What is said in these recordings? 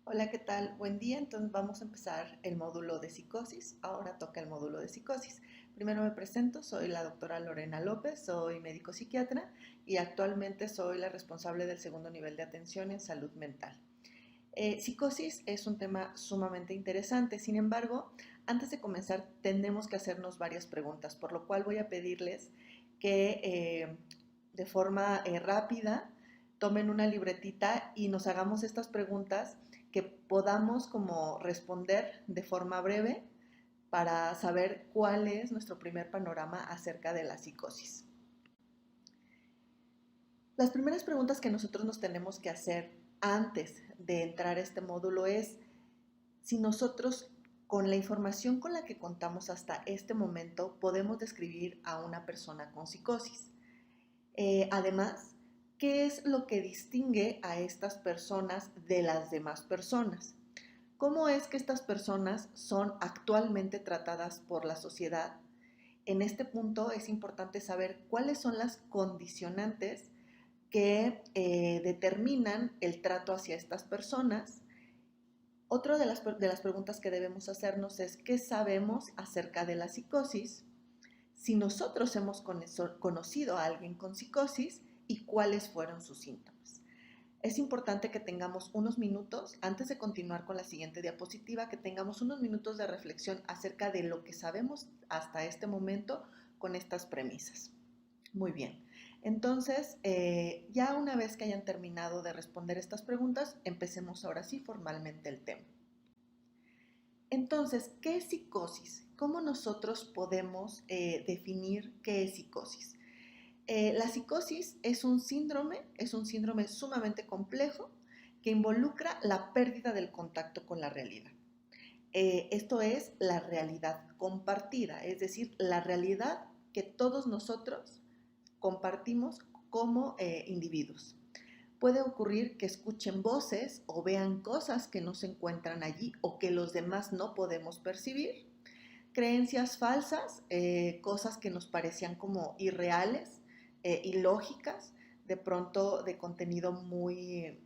Hola, ¿qué tal? Buen día. Entonces vamos a empezar el módulo de psicosis. Ahora toca el módulo de psicosis. Primero me presento, soy la doctora Lorena López, soy médico psiquiatra y actualmente soy la responsable del segundo nivel de atención en salud mental. Psicosis es un tema sumamente interesante, sin embargo, antes de comenzar tenemos que hacernos varias preguntas, por lo cual voy a pedirles que de forma rápida tomen una libretita y nos hagamos estas preguntas que podamos como responder de forma breve para saber cuál es nuestro primer panorama acerca de la psicosis. Las primeras preguntas que nosotros nos tenemos que hacer antes de entrar a este módulo es si nosotros, con la información con la que contamos hasta este momento, podemos describir a una persona con psicosis. Además, ¿qué es lo que distingue a estas personas de las demás personas? ¿Cómo es que estas personas son actualmente tratadas por la sociedad? En este punto es importante saber cuáles son las condicionantes que determinan el trato hacia estas personas. Otra de las preguntas que debemos hacernos es ¿qué sabemos acerca de la psicosis? Si nosotros hemos conocido a alguien con psicosis y cuáles fueron sus síntomas. Es importante que tengamos unos minutos, antes de continuar con la siguiente diapositiva, que tengamos unos minutos de reflexión acerca de lo que sabemos hasta este momento con estas premisas. Muy bien. Entonces, ya una vez que hayan terminado de responder estas preguntas, empecemos ahora sí formalmente el tema. Entonces, ¿qué es psicosis? ¿Cómo nosotros podemos definir qué es psicosis? La psicosis es un síndrome sumamente complejo que involucra la pérdida del contacto con la realidad. Esto es la realidad compartida, es decir, la realidad que todos nosotros compartimos como individuos. Puede ocurrir que escuchen voces o vean cosas que no se encuentran allí o que los demás no podemos percibir. Creencias falsas, cosas que nos parecían como irreales, ilógicas, de pronto de contenido muy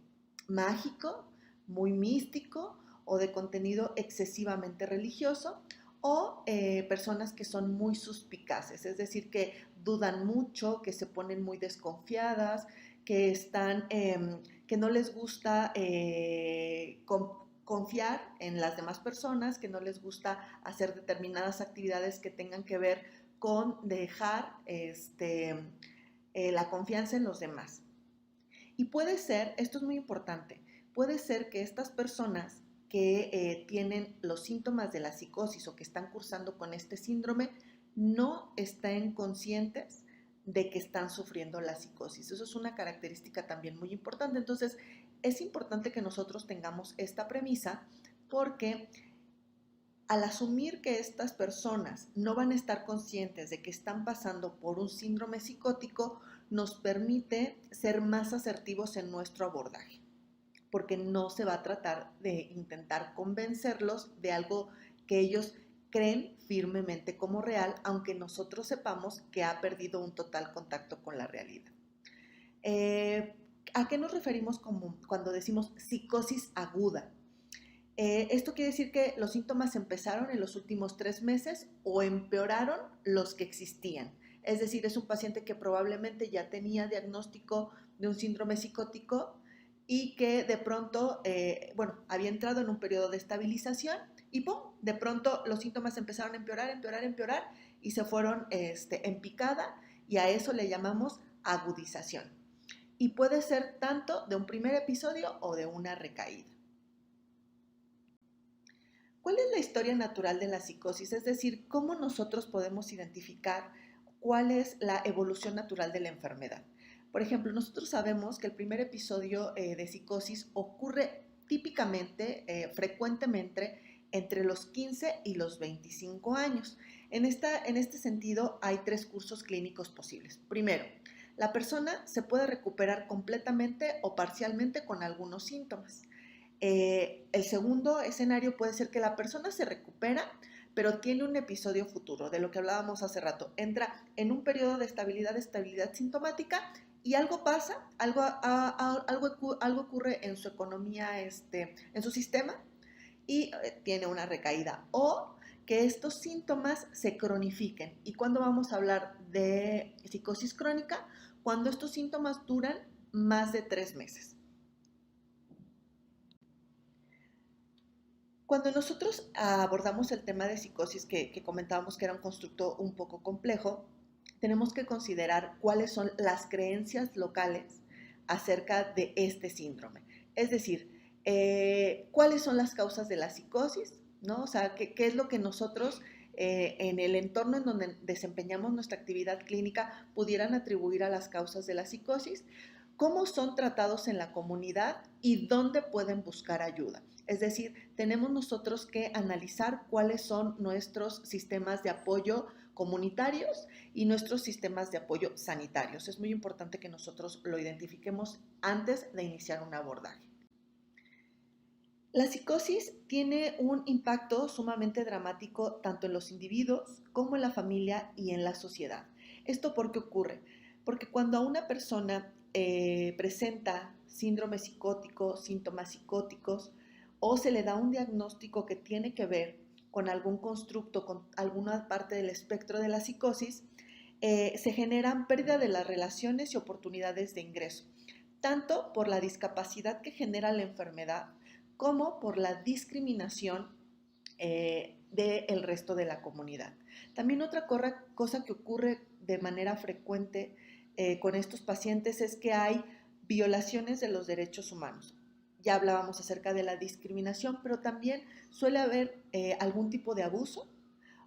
mágico, muy místico o de contenido excesivamente religioso o personas que son muy suspicaces, es decir, que dudan mucho, que se ponen muy desconfiadas, que están, que no les gusta confiar en las demás personas, que no les gusta hacer determinadas actividades que tengan que ver con dejar la confianza en los demás. Y puede ser, esto es muy importante, puede ser que estas personas que tienen los síntomas de la psicosis o que están cursando con este síndrome no estén conscientes de que están sufriendo la psicosis. Eso es una característica también muy importante. Entonces, es importante que nosotros tengamos esta premisa porque al asumir que estas personas no van a estar conscientes de que están pasando por un síndrome psicótico, nos permite ser más asertivos en nuestro abordaje, porque no se va a tratar de intentar convencerlos de algo que ellos creen firmemente como real, aunque nosotros sepamos que ha perdido un total contacto con la realidad. ¿A qué nos referimos cuando decimos psicosis aguda? Esto quiere decir que los síntomas empezaron en los últimos 3 meses o empeoraron los que existían. Es decir, es un paciente que probablemente ya tenía diagnóstico de un síndrome psicótico y que de pronto, había entrado en un periodo de estabilización y ¡pum! De pronto los síntomas empezaron a empeorar, empeorar, empeorar y se fueron en picada y a eso le llamamos agudización. Y puede ser tanto de un primer episodio o de una recaída. ¿Cuál es la historia natural de la psicosis? Es decir, ¿cómo nosotros podemos identificar cuál es la evolución natural de la enfermedad? Por ejemplo, nosotros sabemos que el primer episodio de psicosis ocurre típicamente, frecuentemente, entre los 15 y los 25 años. En este sentido, hay 3 cursos clínicos posibles. Primero, la persona se puede recuperar completamente o parcialmente con algunos síntomas. El segundo escenario puede ser que la persona se recupera, pero tiene un episodio futuro, de lo que hablábamos hace rato. Entra en un periodo de estabilidad sintomática y algo pasa, algo ocurre en su economía, en su sistema, y tiene una recaída. O que estos síntomas se cronifiquen. ¿Y cuándo vamos a hablar de psicosis crónica? Cuando estos síntomas duran más de 3 meses. Cuando nosotros abordamos el tema de psicosis, que comentábamos que era un constructo un poco complejo, tenemos que considerar cuáles son las creencias locales acerca de este síndrome. Es decir, cuáles son las causas de la psicosis, ¿no? O sea, qué es lo que nosotros en el entorno en donde desempeñamos nuestra actividad clínica pudieran atribuir a las causas de la psicosis, cómo son tratados en la comunidad y dónde pueden buscar ayuda. Es decir, tenemos nosotros que analizar cuáles son nuestros sistemas de apoyo comunitarios y nuestros sistemas de apoyo sanitarios. Es muy importante que nosotros lo identifiquemos antes de iniciar un abordaje. La psicosis tiene un impacto sumamente dramático tanto en los individuos como en la familia y en la sociedad. ¿Esto por qué ocurre? Porque cuando a una persona presenta síndrome psicótico, síntomas psicóticos, o se le da un diagnóstico que tiene que ver con algún constructo, con alguna parte del espectro de la psicosis, se generan pérdida de las relaciones y oportunidades de ingreso, tanto por la discapacidad que genera la enfermedad como por la discriminación del resto de la comunidad. También otra cosa que ocurre de manera frecuente con estos pacientes es que hay violaciones de los derechos humanos. Ya hablábamos acerca de la discriminación, pero también suele haber algún tipo de abuso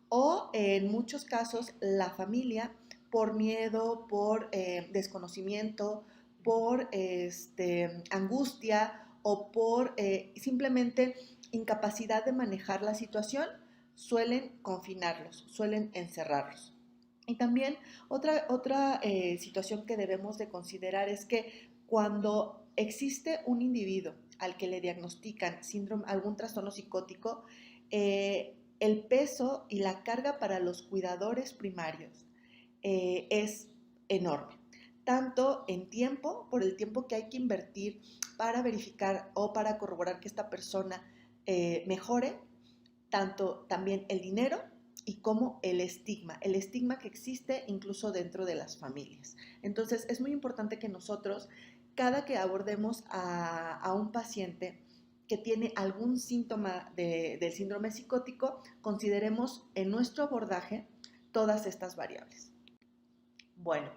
o en muchos casos la familia por miedo, por desconocimiento, por angustia o por simplemente incapacidad de manejar la situación, suelen confinarlos, suelen encerrarlos. Y también otra situación que debemos de considerar es que cuando existe un individuo al que le diagnostican síndrome, algún trastorno psicótico, el peso y la carga para los cuidadores primarios es enorme, tanto en tiempo, por el tiempo que hay que invertir para verificar o para corroborar que esta persona mejore, tanto también el dinero y como el estigma que existe incluso dentro de las familias. Entonces es muy importante que nosotros, cada que abordemos a un paciente que tiene algún síntoma del síndrome psicótico, consideremos en nuestro abordaje todas estas variables. Bueno,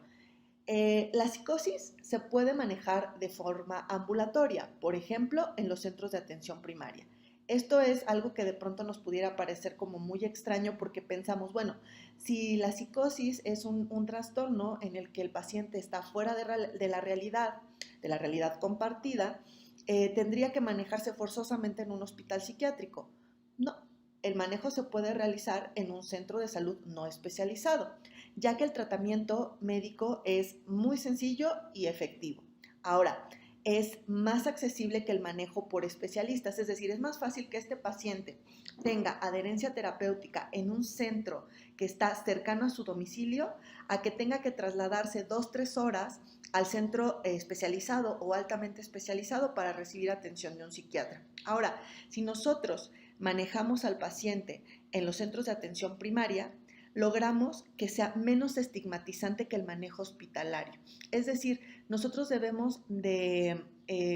la psicosis se puede manejar de forma ambulatoria, por ejemplo, en los centros de atención primaria. Esto es algo que de pronto nos pudiera parecer como muy extraño porque pensamos, bueno, si la psicosis es un trastorno en el que el paciente está fuera de la realidad compartida, tendría que manejarse forzosamente en un hospital psiquiátrico. No, el manejo se puede realizar en un centro de salud no especializado, ya que el tratamiento médico es muy sencillo y efectivo. Ahora, es más accesible que el manejo por especialistas, es decir, es más fácil que este paciente tenga adherencia terapéutica en un centro que está cercano a su domicilio a que tenga que trasladarse 2-3 horas al centro especializado o altamente especializado para recibir atención de un psiquiatra. Ahora, si nosotros manejamos al paciente en los centros de atención primaria, logramos que sea menos estigmatizante que el manejo hospitalario. Es decir, nosotros debemos de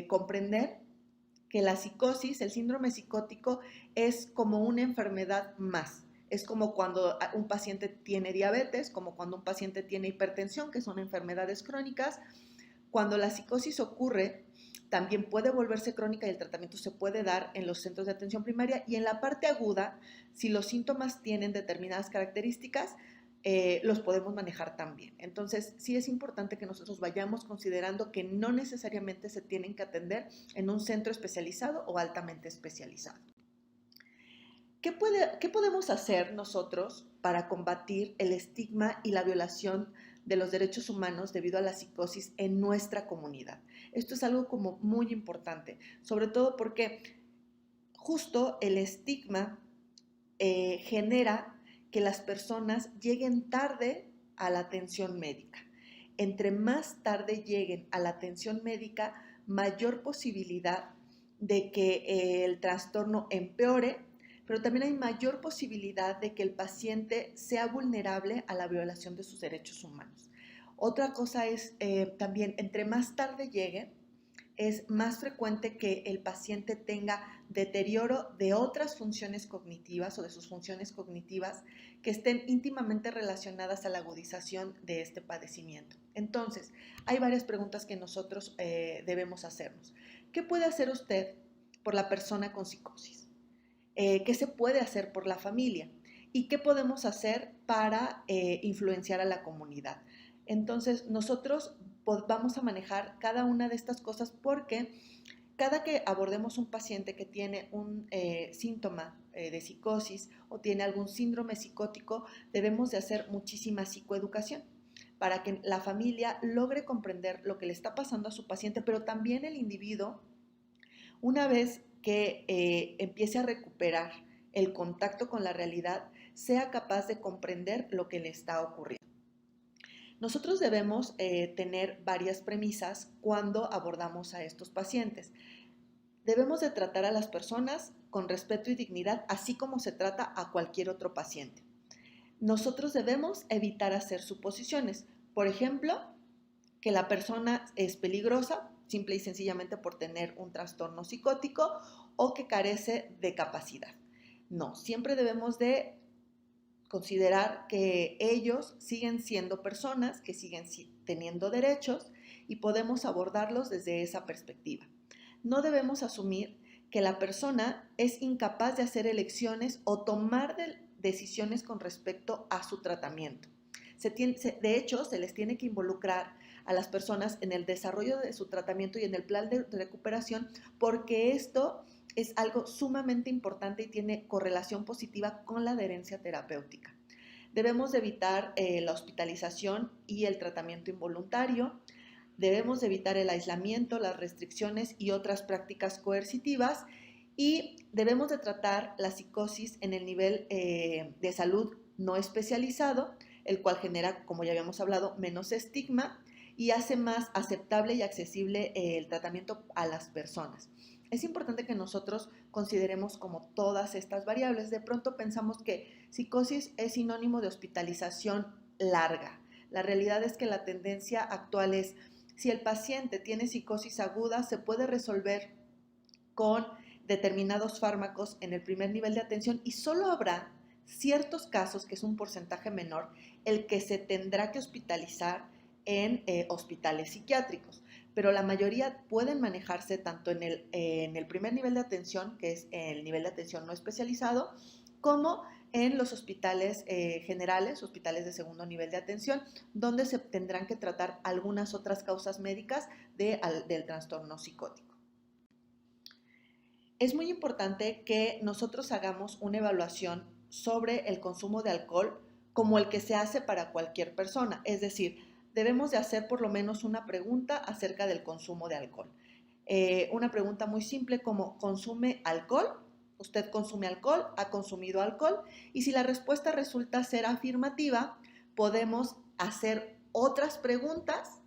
comprender que la psicosis, el síndrome psicótico, es como una enfermedad más. Es como cuando un paciente tiene diabetes, como cuando un paciente tiene hipertensión, que son enfermedades crónicas. Cuando la psicosis ocurre, también puede volverse crónica y el tratamiento se puede dar en los centros de atención primaria y en la parte aguda, si los síntomas tienen determinadas características, los podemos manejar también. Entonces, sí es importante que nosotros vayamos considerando que no necesariamente se tienen que atender en un centro especializado o altamente especializado. ¿Qué podemos hacer nosotros para combatir el estigma y la violación de los derechos humanos debido a la psicosis en nuestra comunidad? Esto es algo como muy importante, sobre todo porque justo el estigma genera que las personas lleguen tarde a la atención médica. entre más tarde lleguen a la atención médica, mayor posibilidad de que el trastorno empeore, pero también hay mayor posibilidad de que el paciente sea vulnerable a la violación de sus derechos humanos. Otra cosa es también, entre más tarde llegue, es más frecuente que el paciente tenga deterioro de otras funciones cognitivas o de sus funciones cognitivas que estén íntimamente relacionadas a la agudización de este padecimiento. Entonces, hay varias preguntas que nosotros debemos hacernos. ¿Qué puede hacer usted por la persona con psicosis? ¿Qué se puede hacer por la familia? ¿Y qué podemos hacer para influenciar a la comunidad? Entonces, nosotros vamos a manejar cada una de estas cosas porque cada que abordemos un paciente que tiene un síntoma de psicosis o tiene algún síndrome psicótico, debemos de hacer muchísima psicoeducación para que la familia logre comprender lo que le está pasando a su paciente, pero también el individuo, una vez que empiece a recuperar el contacto con la realidad, sea capaz de comprender lo que le está ocurriendo. Nosotros debemos tener varias premisas cuando abordamos a estos pacientes. Debemos de tratar a las personas con respeto y dignidad, así como se trata a cualquier otro paciente. Nosotros debemos evitar hacer suposiciones. Por ejemplo, que la persona es peligrosa, simple y sencillamente por tener un trastorno psicótico o que carece de capacidad. No, siempre debemos de considerar que ellos siguen siendo personas, que siguen teniendo derechos y podemos abordarlos desde esa perspectiva. No debemos asumir que la persona es incapaz de hacer elecciones o tomar decisiones con respecto a su tratamiento. De hecho, se les tiene que involucrar a las personas en el desarrollo de su tratamiento y en el plan de recuperación, porque esto es algo sumamente importante y tiene correlación positiva con la adherencia terapéutica. Debemos de evitar la hospitalización y el tratamiento involuntario. Debemos de evitar el aislamiento, las restricciones y otras prácticas coercitivas. Y debemos de tratar la psicosis en el nivel de salud no especializado, el cual genera, como ya habíamos hablado, menos estigma y hace más aceptable y accesible el tratamiento a las personas. Es importante que nosotros consideremos como todas estas variables. De pronto pensamos que psicosis es sinónimo de hospitalización larga. La realidad es que la tendencia actual es, si el paciente tiene psicosis aguda, se puede resolver con determinados fármacos en el primer nivel de atención y solo habrá ciertos casos, que es un porcentaje menor, el que se tendrá que hospitalizar en hospitales psiquiátricos, pero la mayoría pueden manejarse tanto en el primer nivel de atención, que es el nivel de atención no especializado, como en los hospitales generales, hospitales de segundo nivel de atención, donde se tendrán que tratar algunas otras causas médicas del trastorno psicótico. Es muy importante que nosotros hagamos una evaluación sobre el consumo de alcohol como el que se hace para cualquier persona, es decir, debemos de hacer por lo menos una pregunta acerca del consumo de alcohol. Una pregunta muy simple como, ¿consume alcohol? ¿Usted consume alcohol? ¿Ha consumido alcohol? Y si la respuesta resulta ser afirmativa, podemos hacer otras preguntas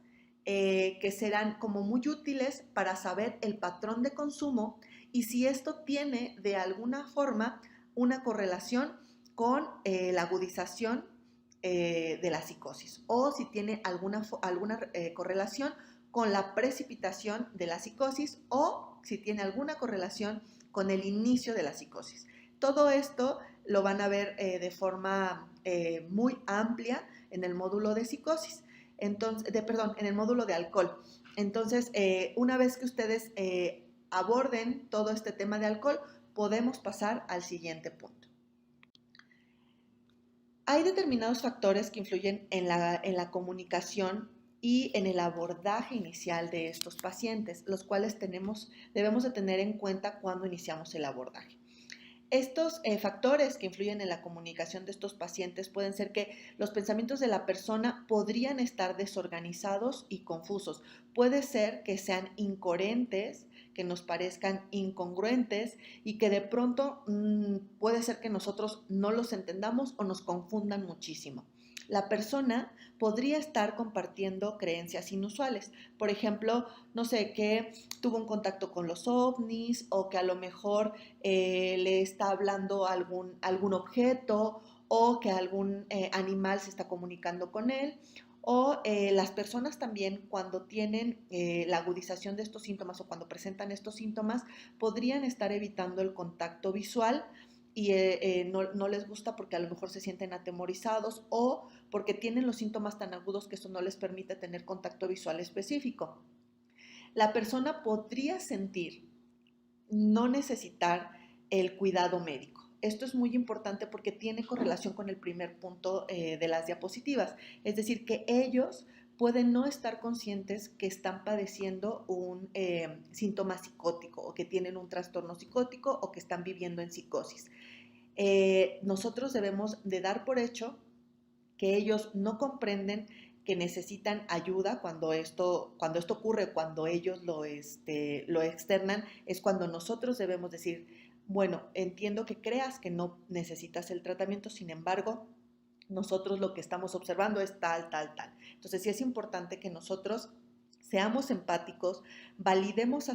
que serán como muy útiles para saber el patrón de consumo y si esto tiene de alguna forma una correlación con la agudización de la psicosis o si tiene alguna correlación con la precipitación de la psicosis o si tiene alguna correlación con el inicio de la psicosis. Todo esto lo van a ver de forma muy amplia en el módulo de psicosis, en el módulo de alcohol. Entonces, una vez que ustedes aborden todo este tema de alcohol, podemos pasar al siguiente punto. Hay determinados factores que influyen en la comunicación y en el abordaje inicial de estos pacientes, los cuales debemos de tener en cuenta cuando iniciamos el abordaje. Estos factores que influyen en la comunicación de estos pacientes pueden ser que los pensamientos de la persona podrían estar desorganizados y confusos. Puede ser que sean incoherentes, que nos parezcan incongruentes y que de pronto puede ser que nosotros no los entendamos o nos confundan muchísimo. La persona podría estar compartiendo creencias inusuales. Por ejemplo, no sé, que tuvo un contacto con los ovnis o que a lo mejor le está hablando algún objeto o que algún animal se está comunicando con él. O las personas también cuando tienen la agudización de estos síntomas o cuando presentan estos síntomas podrían estar evitando el contacto visual y no les gusta porque a lo mejor se sienten atemorizados o porque tienen los síntomas tan agudos que eso no les permite tener contacto visual específico. La persona podría sentir no necesitar el cuidado médico. Esto es muy importante porque tiene correlación con el primer punto de las diapositivas, es decir, que ellos pueden no estar conscientes que están padeciendo un síntoma psicótico o que tienen un trastorno psicótico o que están viviendo en psicosis. Nosotros debemos de dar por hecho que ellos no comprenden que necesitan ayuda cuando esto ocurre, cuando ellos lo externan, es cuando nosotros debemos decir, bueno, entiendo que creas que no necesitas el tratamiento, sin embargo, nosotros lo que estamos observando es tal, tal, tal. Entonces sí es importante que nosotros seamos empáticos, validemos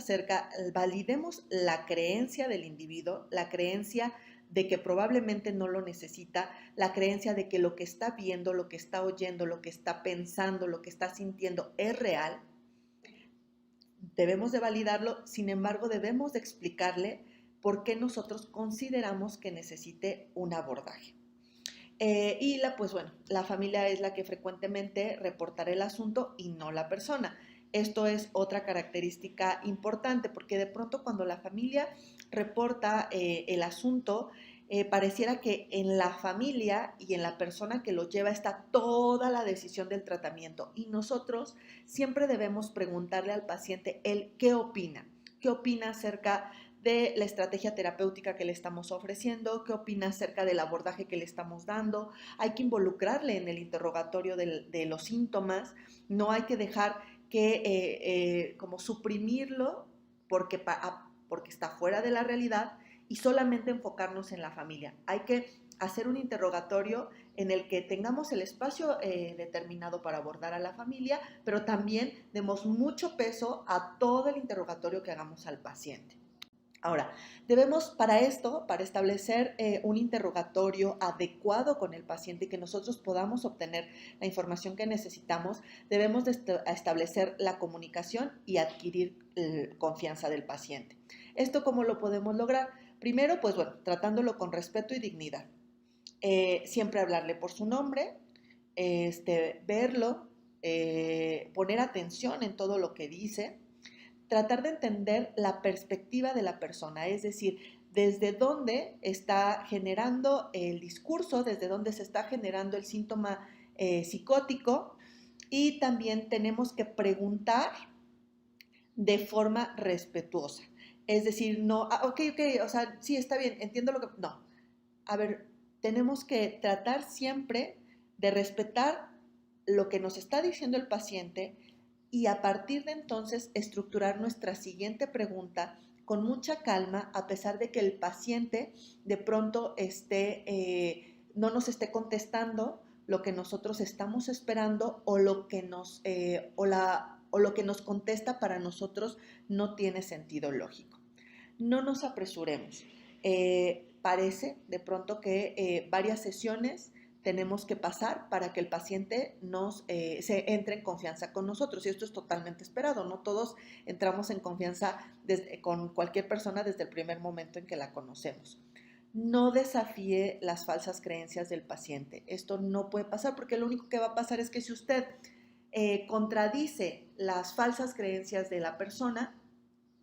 la creencia del individuo, la creencia de que probablemente no lo necesita, la creencia de que lo que está viendo, lo que está oyendo, lo que está pensando, lo que está sintiendo es real. Debemos de validarlo, sin embargo, debemos de explicarle por qué nosotros consideramos que necesite un abordaje. Pues bueno, la familia es la que frecuentemente reportará el asunto y no la persona. Esto es otra característica importante porque de pronto cuando la familia reporta el asunto, pareciera que en la familia y en la persona que lo lleva está toda la decisión del tratamiento y nosotros siempre debemos preguntarle al paciente él qué opina acerca de la estrategia terapéutica que le estamos ofreciendo, qué opina acerca del abordaje que le estamos dando. Hay que involucrarle en el interrogatorio de los síntomas, no hay que dejar que como suprimirlo porque está fuera de la realidad y solamente enfocarnos en la familia. Hay que hacer un interrogatorio en el que tengamos el espacio determinado para abordar a la familia, pero también demos mucho peso a todo el interrogatorio que hagamos al paciente. Ahora, debemos para establecer un interrogatorio adecuado con el paciente y que nosotros podamos obtener la información que necesitamos, debemos de establecer la comunicación y adquirir confianza del paciente. ¿Esto cómo lo podemos lograr? Primero, pues bueno, tratándolo con respeto y dignidad. Siempre hablarle por su nombre, verlo, poner atención en todo lo que dice, tratar de entender la perspectiva de la persona, es decir, desde dónde está generando el discurso, desde dónde se está generando el síntoma psicótico y también tenemos que preguntar de forma respetuosa. Es decir, no, ok, o sea, sí, está bien, entiendo lo que... No, a ver, tenemos que tratar siempre de respetar lo que nos está diciendo el paciente y a partir de entonces estructurar nuestra siguiente pregunta con mucha calma, a pesar de que el paciente de pronto no nos esté contestando lo que nosotros estamos esperando o lo que nos contesta para nosotros no tiene sentido lógico. No nos apresuremos. Parece de pronto que varias sesiones tenemos que pasar para que el paciente se entre en confianza con nosotros y esto es totalmente esperado, no todos entramos en confianza con cualquier persona desde el primer momento en que la conocemos. No desafíe las falsas creencias del paciente, esto no puede pasar porque lo único que va a pasar es que si usted contradice las falsas creencias de la persona,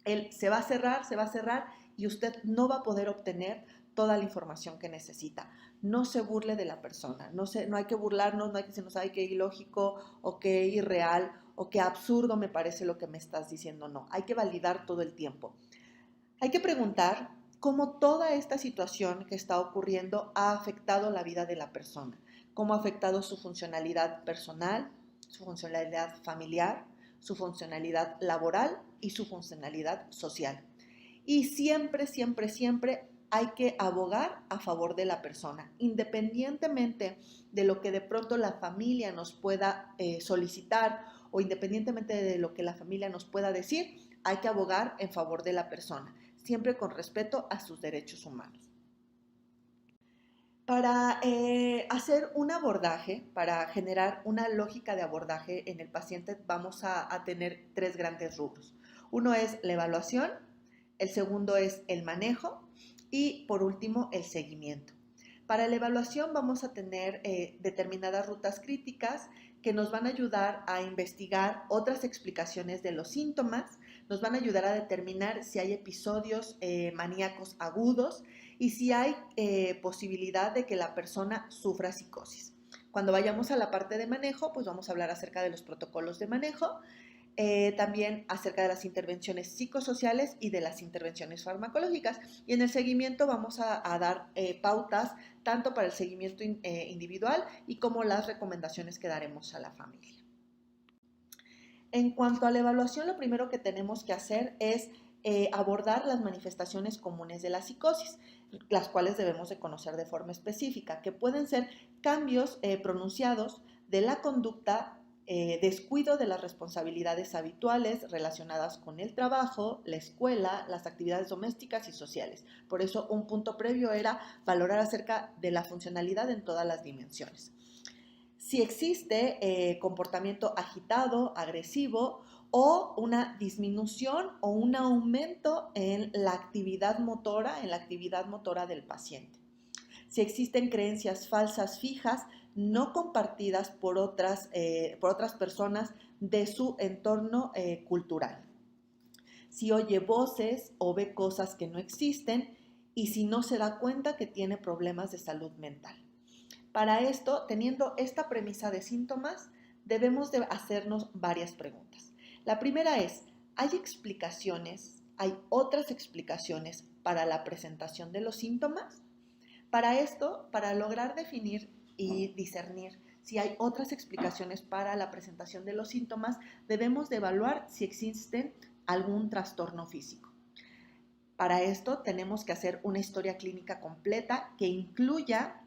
él se va a cerrar y usted no va a poder obtener toda la información que necesita. No se burle de la persona, no hay que burlarnos, no hay que decirnos, ay, qué ilógico o qué irreal o qué absurdo me parece lo que me estás diciendo. No, hay que validar todo el tiempo. Hay que preguntar cómo toda esta situación que está ocurriendo ha afectado la vida de la persona, cómo ha afectado su funcionalidad personal, su funcionalidad familiar, su funcionalidad laboral y su funcionalidad social. Y siempre, siempre, siempre hay que abogar a favor de la persona, independientemente de lo que de pronto la familia nos pueda solicitar o independientemente de lo que la familia nos pueda decir, hay que abogar en favor de la persona, siempre con respeto a sus derechos humanos. Para hacer un abordaje, para generar una lógica de abordaje en el paciente, vamos a tener tres grandes rubros. Uno es la evaluación, el segundo es el manejo y por último el seguimiento. Para la evaluación vamos a tener determinadas rutas críticas que nos van a ayudar a investigar otras explicaciones de los síntomas, nos van a ayudar a determinar si hay episodios maníacos agudos y si hay posibilidad de que la persona sufra psicosis. Cuando vayamos a la parte de manejo, pues vamos a hablar acerca de los protocolos de manejo, también acerca de las intervenciones psicosociales y de las intervenciones farmacológicas. Y en el seguimiento vamos a dar pautas tanto para el seguimiento individual y como las recomendaciones que daremos a la familia. En cuanto a la evaluación, lo primero que tenemos que hacer es abordar las manifestaciones comunes de la psicosis, las cuales debemos de conocer de forma específica, que pueden ser cambios pronunciados de la conducta, descuido de las responsabilidades habituales relacionadas con el trabajo, la escuela, las actividades domésticas y sociales. Por eso un punto previo era valorar acerca de la funcionalidad en todas las dimensiones. Si existe comportamiento agitado, agresivo o una disminución o un aumento en la actividad motora, del paciente. Si existen creencias falsas fijas no compartidas por otras personas de su entorno cultural. Si oye voces o ve cosas que no existen y si no se da cuenta que tiene problemas de salud mental. Para esto, teniendo esta premisa de síntomas, debemos de hacernos varias preguntas. La primera es, ¿hay otras explicaciones para la presentación de los síntomas? Para esto, para lograr definir y discernir si hay otras explicaciones para la presentación de los síntomas, debemos de evaluar si existe algún trastorno físico. Para esto, tenemos que hacer una historia clínica completa que incluya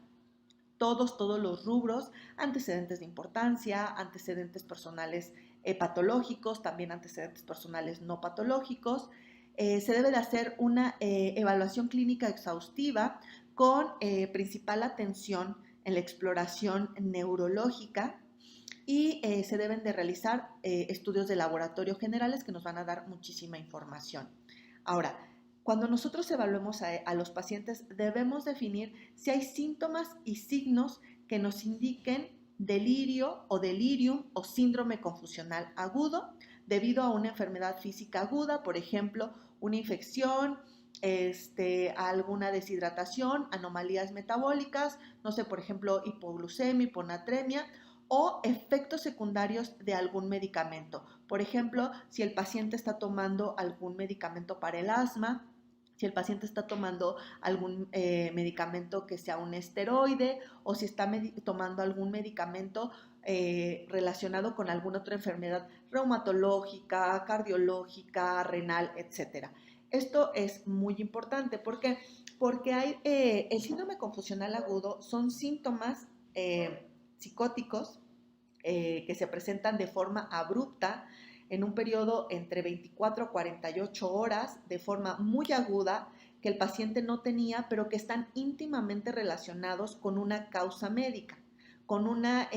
todos los rubros, antecedentes de importancia, antecedentes personales patológicos, también antecedentes personales no patológicos. Se debe de hacer una evaluación clínica exhaustiva con principal atención en la exploración neurológica y se deben de realizar estudios de laboratorio generales que nos van a dar muchísima información. Ahora, cuando nosotros evaluemos a los pacientes, debemos definir si hay síntomas y signos que nos indiquen delirio o delirium o síndrome confusional agudo debido a una enfermedad física aguda, por ejemplo, una infección, alguna deshidratación, anomalías metabólicas, no sé, por ejemplo, hipoglucemia, hiponatremia o efectos secundarios de algún medicamento. Por ejemplo, si el paciente está tomando algún medicamento para el asma, si el paciente está tomando algún medicamento que sea un esteroide o si está tomando algún medicamento relacionado con alguna otra enfermedad reumatológica, cardiológica, renal, etc. Esto es muy importante. ¿Por qué? Porque el síndrome confusional agudo son síntomas psicóticos que se presentan de forma abrupta en un periodo entre 24 a 48 horas de forma muy aguda que el paciente no tenía, pero que están íntimamente relacionados con una causa médica, con una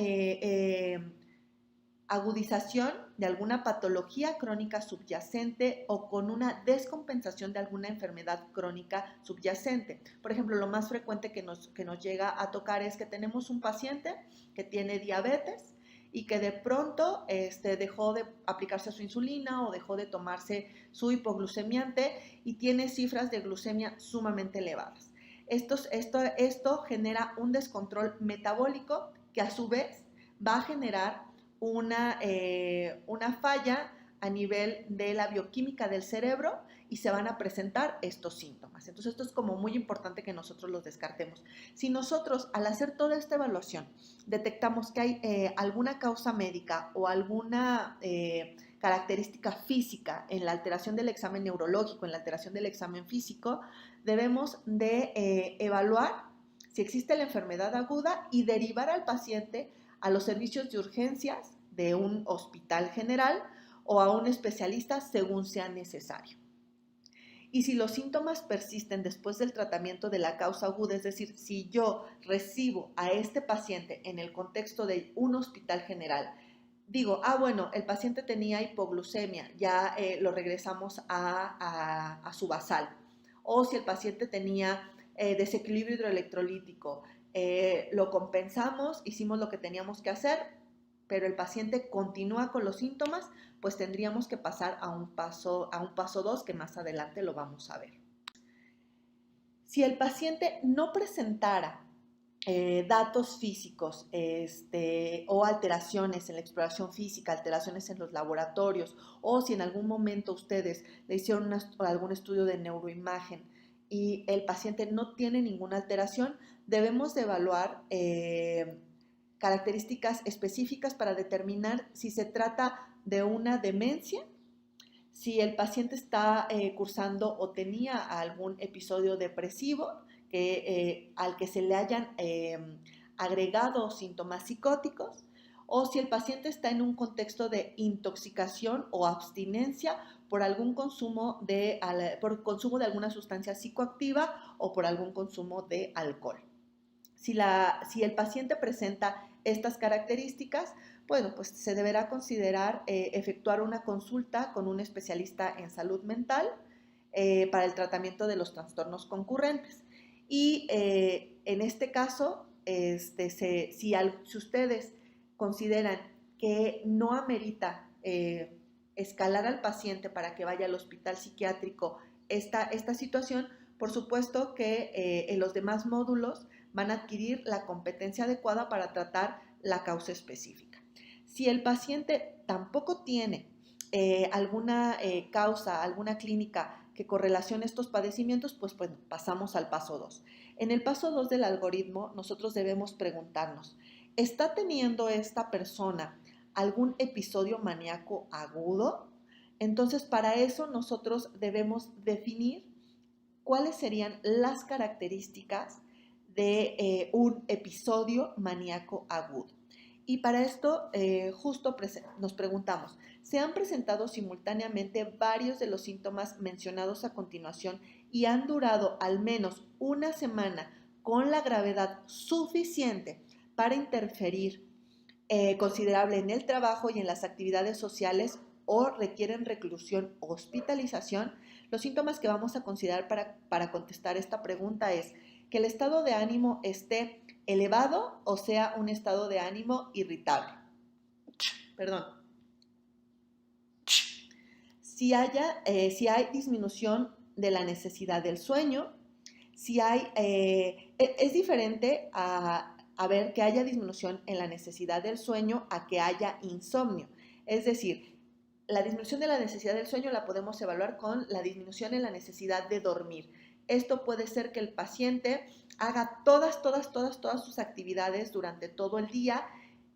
agudización de alguna patología crónica subyacente o con una descompensación de alguna enfermedad crónica subyacente. Por ejemplo, lo más frecuente que nos llega a tocar es que tenemos un paciente que tiene diabetes y que de pronto dejó de aplicarse su insulina o dejó de tomarse su hipoglucemiante y tiene cifras de glucemia sumamente elevadas. Esto genera un descontrol metabólico que a su vez va a generar una falla a nivel de la bioquímica del cerebro y se van a presentar estos síntomas. Entonces, esto es como muy importante que nosotros los descartemos. Si nosotros, al hacer toda esta evaluación, detectamos que hay alguna causa médica o alguna característica física, en la alteración del examen neurológico, en la alteración del examen físico, debemos de evaluar si existe la enfermedad aguda y derivar al paciente a los servicios de urgencias de un hospital general o a un especialista según sea necesario. Y si los síntomas persisten después del tratamiento de la causa aguda, es decir, si yo recibo a este paciente en el contexto de un hospital general, digo, bueno, el paciente tenía hipoglucemia, ya lo regresamos a su basal. O si el paciente tenía desequilibrio hidroelectrolítico, lo compensamos, hicimos lo que teníamos que hacer, pero el paciente continúa con los síntomas, pues tendríamos que pasar a un paso 2 que más adelante lo vamos a ver. Si el paciente no presentara datos físicos o alteraciones en la exploración física, alteraciones en los laboratorios, o si en algún momento ustedes le hicieron algún estudio de neuroimagen y el paciente no tiene ninguna alteración, debemos de evaluar características específicas para determinar si se trata de una demencia, si el paciente está cursando o tenía algún episodio depresivo al que se le hayan agregado síntomas psicóticos, o si el paciente está en un contexto de intoxicación o abstinencia por algún consumo de alguna sustancia psicoactiva o por algún consumo de alcohol. Si el paciente presenta estas características, bueno, pues se deberá considerar efectuar una consulta con un especialista en salud mental para el tratamiento de los trastornos concurrentes. Y en este caso, si ustedes consideran que no amerita escalar al paciente para que vaya al hospital psiquiátrico esta situación, por supuesto que en los demás módulos van a adquirir la competencia adecuada para tratar la causa específica. Si el paciente tampoco tiene alguna causa, alguna clínica que correlacione estos padecimientos, pues pasamos al paso 2. En el paso 2 del algoritmo, nosotros debemos preguntarnos, ¿está teniendo esta persona algún episodio maníaco agudo? Entonces, para eso nosotros debemos definir cuáles serían las características de un episodio maníaco agudo. Y para esto justo nos preguntamos, ¿se han presentado simultáneamente varios de los síntomas mencionados a continuación y han durado al menos una semana con la gravedad suficiente para interferir considerable en el trabajo y en las actividades sociales o requieren reclusión o hospitalización? Los síntomas que vamos a considerar para contestar esta pregunta es que el estado de ánimo esté elevado o sea un estado de ánimo irritable. Perdón. Si hay disminución de la necesidad del sueño, es diferente a ver que haya disminución en la necesidad del sueño a que haya insomnio. Es decir, la disminución de la necesidad del sueño la podemos evaluar con la disminución en la necesidad de dormir. Esto puede ser que el paciente haga todas sus actividades durante todo el día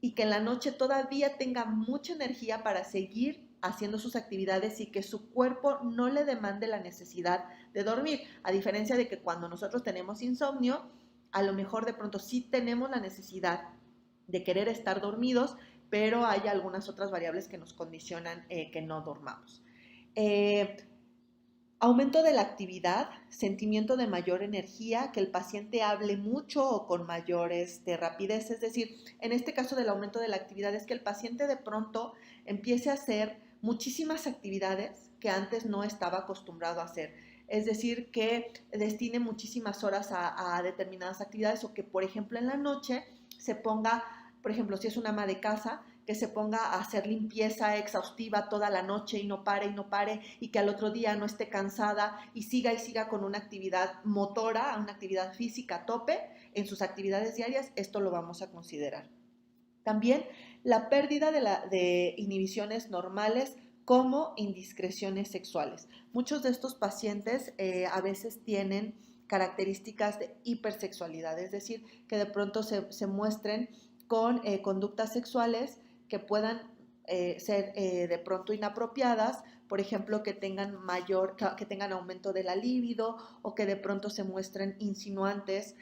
y que en la noche todavía tenga mucha energía para seguir haciendo sus actividades y que su cuerpo no le demande la necesidad de dormir. A diferencia de que cuando nosotros tenemos insomnio, a lo mejor de pronto sí tenemos la necesidad de querer estar dormidos, pero hay algunas otras variables que nos condicionan que no dormamos. Aumento de la actividad, sentimiento de mayor energía, que el paciente hable mucho o con mayor rapidez, es decir, en este caso del aumento de la actividad es que el paciente de pronto empiece a hacer muchísimas actividades que antes no estaba acostumbrado a hacer. Es decir, que destine muchísimas horas a determinadas actividades o que, por ejemplo, en la noche se ponga, por ejemplo, si es una ama de casa, que se ponga a hacer limpieza exhaustiva toda la noche y no pare y que al otro día no esté cansada y siga con una actividad motora, una actividad física a tope en sus actividades diarias. Esto lo vamos a considerar. También la pérdida de inhibiciones normales como indiscreciones sexuales. Muchos de estos pacientes a veces tienen características de hipersexualidad, es decir, que de pronto se muestren con conductas sexuales que puedan ser de pronto inapropiadas, por ejemplo, que tengan aumento de la libido o que de pronto se muestren insinuantes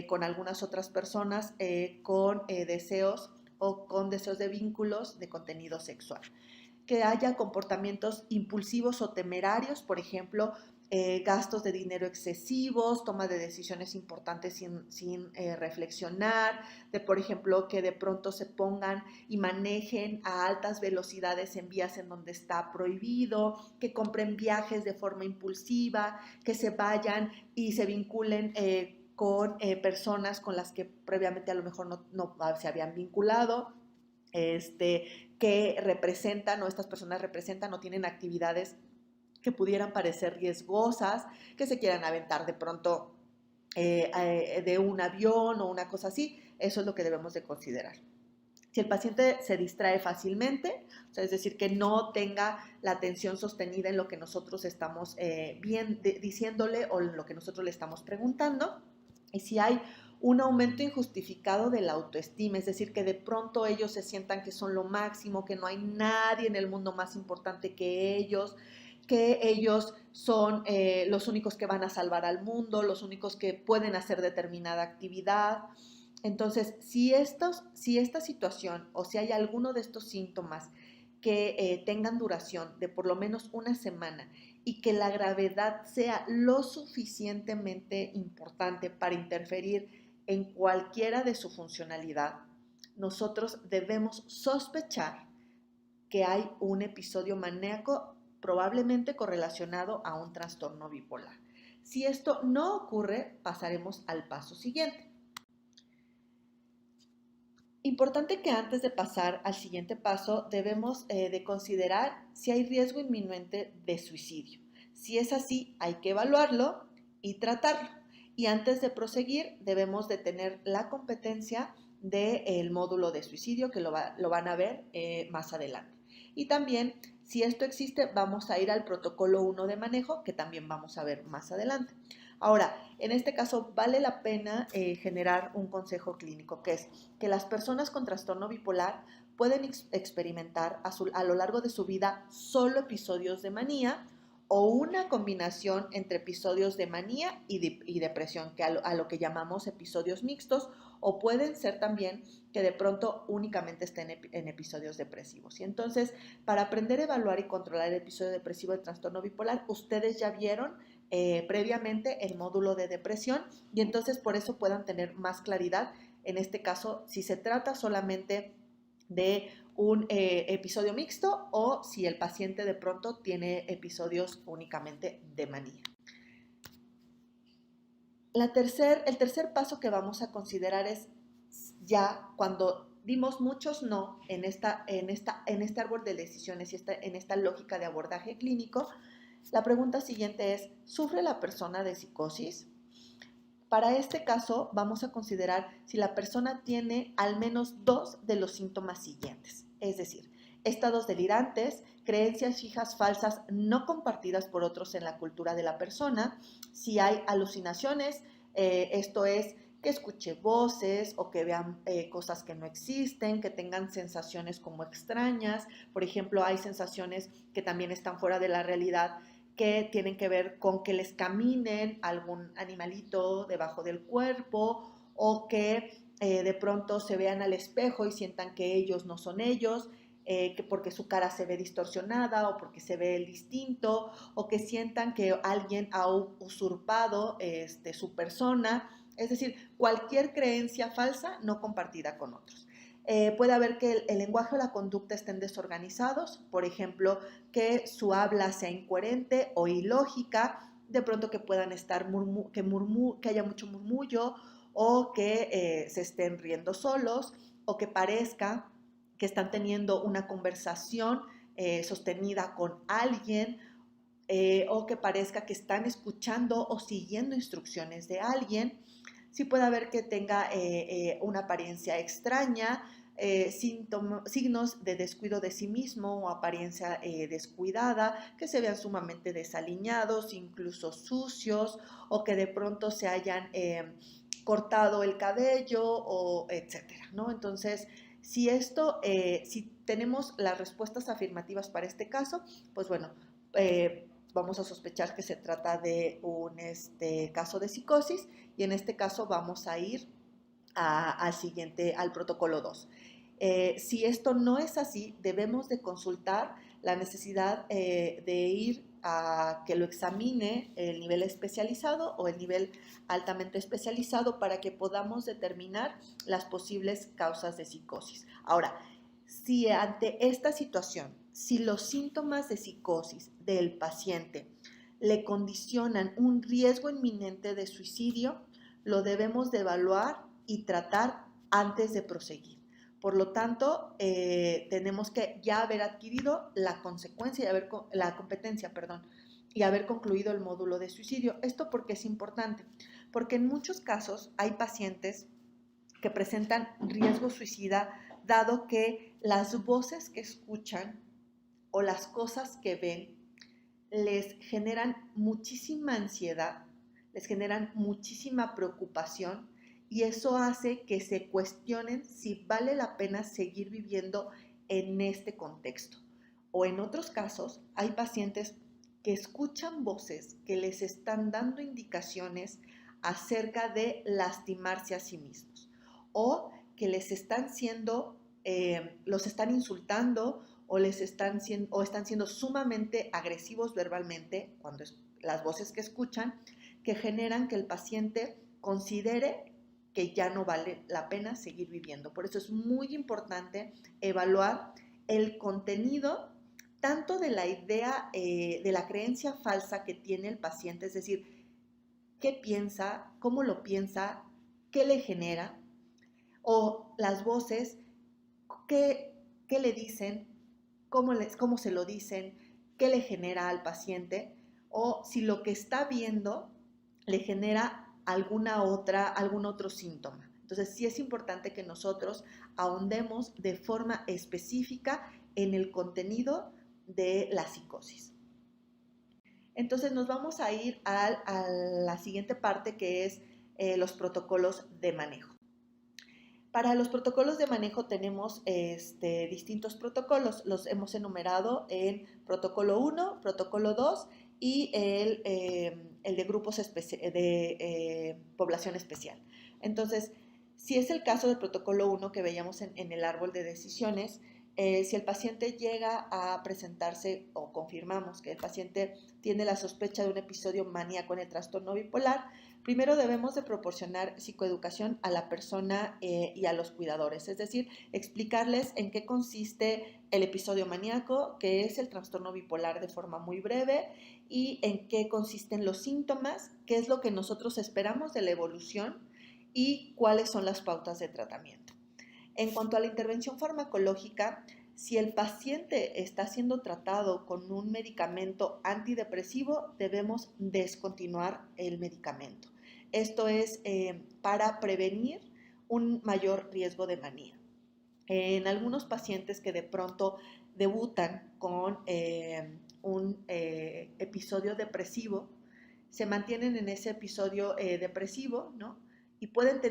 con algunas otras personas con deseos o con deseos de vínculos de contenido sexual. Que haya comportamientos impulsivos o temerarios, por ejemplo, gastos de dinero excesivos, toma de decisiones importantes sin reflexionar, de por ejemplo que de pronto se pongan y manejen a altas velocidades en vías en donde está prohibido, que compren viajes de forma impulsiva, que se vayan y se vinculen con personas con las que previamente a lo mejor no se habían vinculado, que representan o estas personas representan o tienen actividades que pudieran parecer riesgosas, que se quieran aventar de pronto de un avión o una cosa así. Eso es lo que debemos de considerar. Si el paciente se distrae fácilmente, o sea, es decir, que no tenga la atención sostenida en lo que nosotros estamos diciéndole o en lo que nosotros le estamos preguntando, y si hay un aumento injustificado de la autoestima, es decir, que de pronto ellos se sientan que son lo máximo, que no hay nadie en el mundo más importante que ellos son los únicos que van a salvar al mundo, los únicos que pueden hacer determinada actividad. Entonces, si esta situación o si hay alguno de estos síntomas que tengan duración de por lo menos una semana y que la gravedad sea lo suficientemente importante para interferir en cualquiera de su funcionalidad, nosotros debemos sospechar que hay un episodio maníaco probablemente correlacionado a un trastorno bipolar. Si esto no ocurre, pasaremos al paso siguiente. Importante que antes de pasar al siguiente paso debemos de considerar si hay riesgo inminente de suicidio. Si es así, hay que evaluarlo y tratarlo. Y antes de proseguir, debemos de tener la competencia del módulo de suicidio, que lo van a ver más adelante. Y también, si esto existe, vamos a ir al protocolo 1 de manejo, que también vamos a ver más adelante. Ahora, en este caso vale la pena generar un consejo clínico, que es que las personas con trastorno bipolar pueden experimentar a lo largo de su vida solo episodios de manía o una combinación entre episodios de manía y depresión, que a lo que llamamos episodios mixtos, o pueden ser también que de pronto únicamente estén en episodios depresivos. Y entonces, para aprender a evaluar y controlar el episodio depresivo del trastorno bipolar, ustedes ya vieron previamente el módulo de depresión y entonces por eso puedan tener más claridad en este caso si se trata solamente de un episodio mixto o si el paciente de pronto tiene episodios únicamente de manía. El tercer paso que vamos a considerar es ya cuando dimos muchos no en este árbol de decisiones y en esta lógica de abordaje clínico. La pregunta siguiente es, ¿sufre la persona de psicosis? Para este caso vamos a considerar si la persona tiene al menos 2 de los síntomas siguientes, es decir, estados delirantes, creencias fijas falsas no compartidas por otros en la cultura de la persona, si hay alucinaciones, esto es que escuche voces o que vean cosas que no existen, que tengan sensaciones como extrañas, por ejemplo, hay sensaciones que también están fuera de la realidad, que tienen que ver con que les caminen algún animalito debajo del cuerpo o que de pronto se vean al espejo y sientan que ellos no son ellos, que porque su cara se ve distorsionada o porque se ve el distinto o que sientan que alguien ha usurpado su persona, es decir, cualquier creencia falsa no compartida con otros. Puede haber que el lenguaje o la conducta estén desorganizados, por ejemplo, que su habla sea incoherente o ilógica, de pronto que puedan estar que haya mucho murmullo o que se estén riendo solos o que parezca que están teniendo una conversación sostenida con alguien o que parezca que están escuchando o siguiendo instrucciones de alguien. Sí puede haber que tenga una apariencia extraña, signos de descuido de sí mismo o apariencia descuidada, que se vean sumamente desaliñados, incluso sucios, o que de pronto se hayan cortado el cabello, o etcétera, ¿no? Entonces, si tenemos las respuestas afirmativas para este caso, pues bueno, vamos a sospechar que se trata de un caso de psicosis y en este caso vamos a ir al protocolo 2. Si esto no es así, debemos de consultar la necesidad de ir a que lo examine el nivel especializado o el nivel altamente especializado para que podamos determinar las posibles causas de psicosis. Ahora, si ante esta situación, si los síntomas de psicosis del paciente le condicionan un riesgo inminente de suicidio, lo debemos de evaluar y tratar antes de proseguir. Por lo tanto, tenemos que ya haber adquirido la consecuencia y la competencia, y haber concluido el módulo de suicidio. Esto porque es importante, porque en muchos casos hay pacientes que presentan riesgo suicida dado que las voces que escuchan o las cosas que ven les generan muchísima ansiedad, les generan muchísima preocupación y eso hace que se cuestionen si vale la pena seguir viviendo en este contexto. O en otros casos, hay pacientes que escuchan voces que les están dando indicaciones acerca de lastimarse a sí mismos o que les están los están insultando o están siendo sumamente agresivos verbalmente, las voces que escuchan, que generan que el paciente considere que ya no vale la pena seguir viviendo. Por eso es muy importante evaluar el contenido tanto de la idea, de la creencia falsa que tiene el paciente, es decir, qué piensa, cómo lo piensa, qué le genera, o las voces, qué le dicen, cómo se lo dicen, qué le genera al paciente, o si lo que está viendo le genera algún otro síntoma. Entonces, sí es importante que nosotros ahondemos de forma específica en el contenido de la psicosis. Entonces, nos vamos a ir a la siguiente parte, que es los protocolos de manejo. Para los protocolos de manejo tenemos distintos protocolos. Los hemos enumerado en protocolo 1, protocolo 2 y el de grupos de población especial. Entonces, si es el caso del protocolo 1 que veíamos en el árbol de decisiones, si el paciente llega a presentarse o confirmamos que el paciente tiene la sospecha de un episodio maníaco en el trastorno bipolar, primero debemos de proporcionar psicoeducación a la persona y a los cuidadores, es decir, explicarles en qué consiste el episodio maníaco, qué es el trastorno bipolar de forma muy breve y en qué consisten los síntomas, qué es lo que nosotros esperamos de la evolución y cuáles son las pautas de tratamiento. En cuanto a la intervención farmacológica, si el paciente está siendo tratado con un medicamento antidepresivo, debemos descontinuar el medicamento. Esto es para prevenir un mayor riesgo de manía. En algunos pacientes que de pronto debutan con un episodio depresivo, se mantienen en ese episodio depresivo, ¿no? Y pueden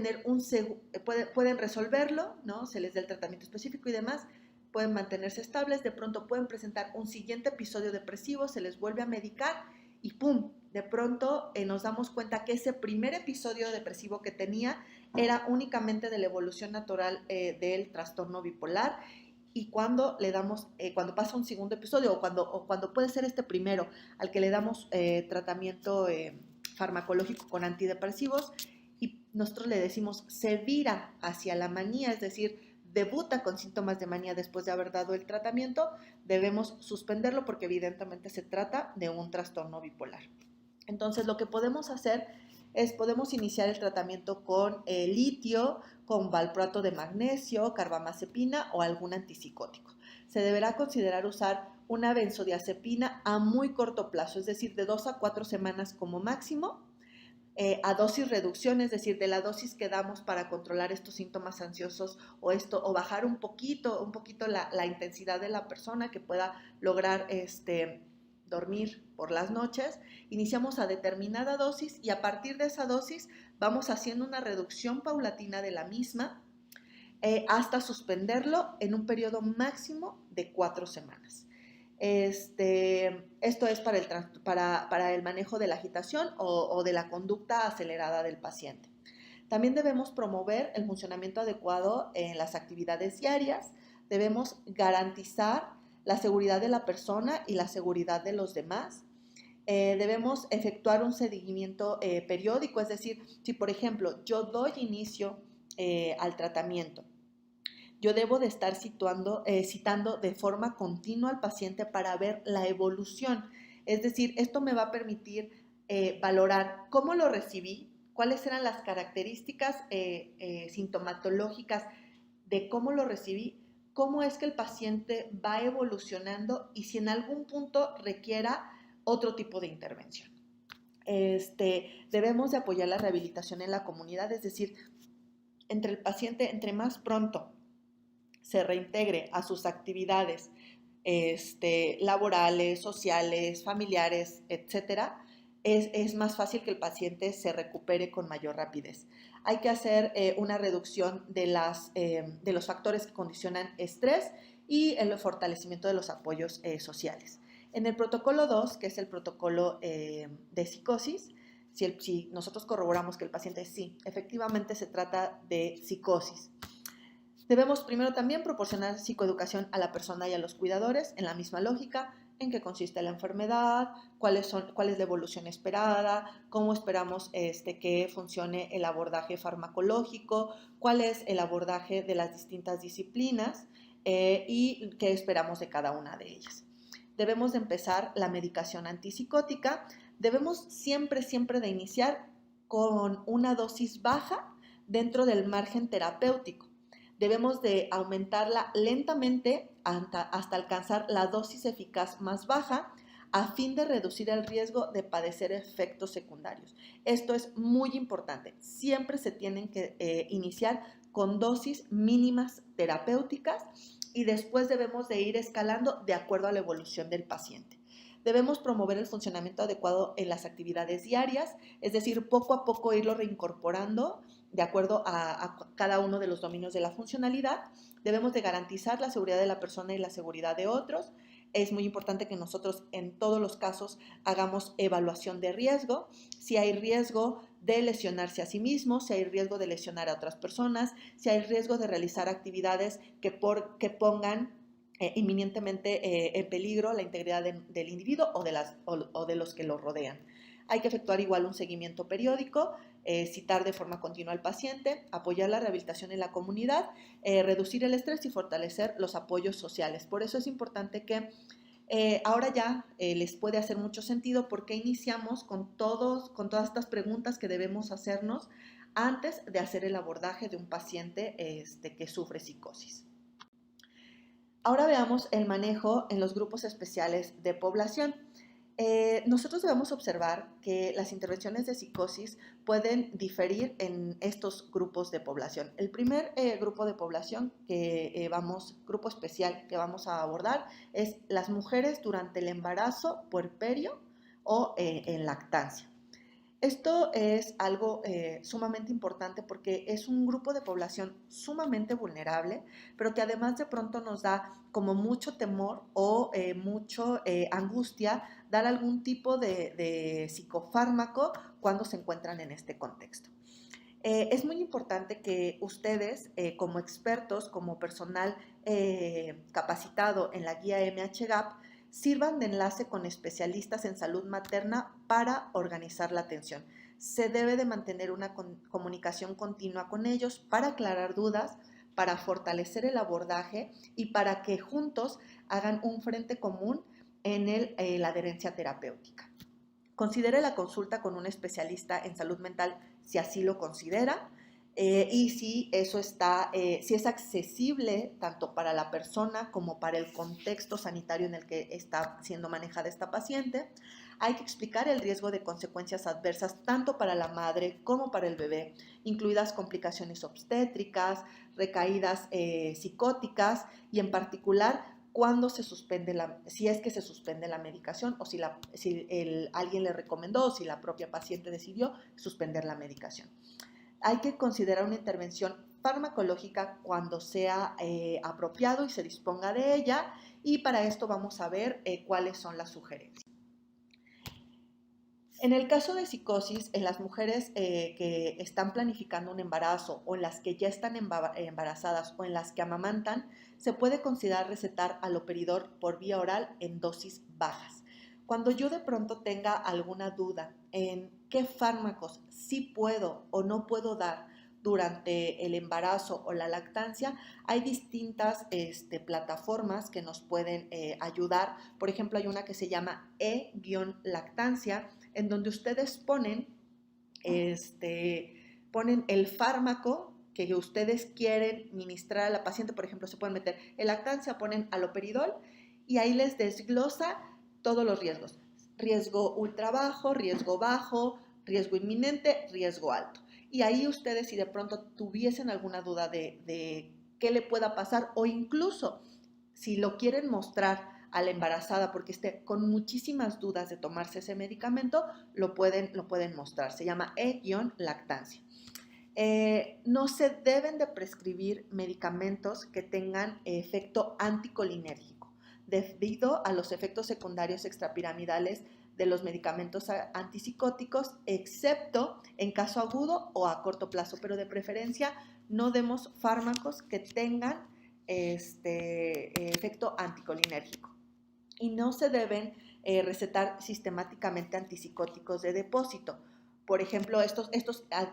pueden resolverlo, ¿no? Se les da el tratamiento específico y demás, pueden mantenerse estables, de pronto pueden presentar un siguiente episodio depresivo, se les vuelve a medicar y ¡pum! De pronto nos damos cuenta que ese primer episodio depresivo que tenía era únicamente de la evolución natural del trastorno bipolar y cuando cuando pasa un segundo episodio o cuando puede ser este primero al que le damos tratamiento farmacológico con antidepresivos y nosotros le decimos se vira hacia la manía, es decir, debuta con síntomas de manía después de haber dado el tratamiento, debemos suspenderlo porque evidentemente se trata de un trastorno bipolar. Entonces, lo que podemos hacer es, podemos iniciar el tratamiento con litio, con valproato de magnesio, carbamazepina o algún antipsicótico. Se deberá considerar usar una benzodiazepina a muy corto plazo, es decir, de 2 a 4 semanas como máximo, a dosis reducción, es decir, de la dosis que damos para controlar estos síntomas ansiosos o bajar un poquito la intensidad de la persona que pueda lograr dormir por las noches. Iniciamos a determinada dosis y a partir de esa dosis vamos haciendo una reducción paulatina de la misma hasta suspenderlo en un periodo máximo de 4 semanas. Esto es para el manejo de la agitación o de la conducta acelerada del paciente. También debemos promover el funcionamiento adecuado en las actividades diarias. Debemos garantizar la seguridad de la persona y la seguridad de los demás. Debemos efectuar un seguimiento periódico, es decir, si por ejemplo yo doy inicio al tratamiento, yo debo de estar citando de forma continua al paciente para ver la evolución. Es decir, esto me va a permitir valorar cómo lo recibí, cuáles eran las características sintomatológicas de cómo lo recibí, cómo es que el paciente va evolucionando y si en algún punto requiera otro tipo de intervención. Debemos de apoyar la rehabilitación en la comunidad, es decir, entre el paciente, entre más pronto se reintegre a sus actividades laborales, sociales, familiares, etcétera, es más fácil que el paciente se recupere con mayor rapidez. Hay que hacer una reducción de los factores que condicionan estrés y el fortalecimiento de los apoyos sociales. En el protocolo 2, que es el protocolo de psicosis, si nosotros corroboramos que el paciente sí, efectivamente se trata de psicosis, debemos primero también proporcionar psicoeducación a la persona y a los cuidadores en la misma lógica, en qué consiste la enfermedad, cuál es la evolución esperada, cómo esperamos que funcione el abordaje farmacológico, cuál es el abordaje de las distintas disciplinas y qué esperamos de cada una de ellas. Debemos de empezar la medicación antipsicótica, debemos siempre de iniciar con una dosis baja dentro del margen terapéutico. Debemos de aumentarla lentamente hasta alcanzar la dosis eficaz más baja a fin de reducir el riesgo de padecer efectos secundarios. Esto es muy importante. Siempre se tienen que iniciar con dosis mínimas terapéuticas y después debemos de ir escalando de acuerdo a la evolución del paciente. Debemos promover el funcionamiento adecuado en las actividades diarias, es decir, poco a poco irlo reincorporando de acuerdo a cada uno de los dominios de la funcionalidad. Debemos de garantizar la seguridad de la persona y la seguridad de otros. Es muy importante que nosotros en todos los casos hagamos evaluación de riesgo, si hay riesgo de lesionarse a sí mismo, si hay riesgo de lesionar a otras personas, si hay riesgo de realizar actividades que pongan inminentemente en peligro la integridad del individuo o de los que lo rodean. Hay que efectuar igual un seguimiento periódico, citar de forma continua al paciente, apoyar la rehabilitación en la comunidad, reducir el estrés y fortalecer los apoyos sociales. Por eso es importante que ahora ya les puede hacer mucho sentido porque iniciamos con todas estas preguntas que debemos hacernos antes de hacer el abordaje de un paciente que sufre psicosis. Ahora veamos el manejo en los grupos especiales de población. Nosotros debemos observar que las intervenciones de psicosis pueden diferir en estos grupos de población. El primer grupo de población grupo especial que vamos a abordar es las mujeres durante el embarazo, puerperio o en lactancia. Esto es algo sumamente importante porque es un grupo de población sumamente vulnerable, pero que además de pronto nos da como mucho temor o mucho angustia dar algún tipo de psicofármaco cuando se encuentran en este contexto. Es muy importante que ustedes, como expertos, como personal capacitado en la guía MHGAP, sirvan de enlace con especialistas en salud materna para organizar la atención. Se debe de mantener una comunicación continua con ellos para aclarar dudas, para fortalecer el abordaje y para que juntos hagan un frente común en la adherencia terapéutica. Considere la consulta con un especialista en salud mental si así lo considera y si si es accesible tanto para la persona como para el contexto sanitario en el que está siendo manejada esta paciente. Hay que explicar el riesgo de consecuencias adversas tanto para la madre como para el bebé, incluidas complicaciones obstétricas, recaídas psicóticas y en particular cuándo si es que se suspende la medicación o si alguien le recomendó o si la propia paciente decidió suspender la medicación. Hay que considerar una intervención farmacológica cuando sea apropiado y se disponga de ella, y para esto vamos a ver cuáles son las sugerencias. En el caso de psicosis, en las mujeres que están planificando un embarazo o en las que ya están embarazadas o en las que amamantan, se puede considerar recetar haloperidol por vía oral en dosis bajas. Cuando yo de pronto tenga alguna duda en qué fármacos sí puedo o no puedo dar durante el embarazo o la lactancia, hay distintas plataformas que nos pueden ayudar. Por ejemplo, hay una que se llama E-Lactancia, en donde ustedes ponen el fármaco que ustedes quieren ministrar a la paciente. Por ejemplo, se pueden meter en lactancia, ponen haloperidol y ahí les desglosa todos los riesgos. Riesgo ultra bajo, riesgo inminente, riesgo alto. Y ahí ustedes, si de pronto tuviesen alguna duda de qué le pueda pasar, o incluso si lo quieren mostrar a la embarazada porque esté con muchísimas dudas de tomarse ese medicamento, lo pueden mostrar. Se llama E-lactancia. No se deben de prescribir medicamentos que tengan efecto anticolinérgico debido a los efectos secundarios extrapiramidales de los medicamentos antipsicóticos, excepto en caso agudo o a corto plazo, pero de preferencia no demos fármacos que tengan efecto anticolinérgico. Y no se deben recetar sistemáticamente antipsicóticos de depósito. Por ejemplo, estos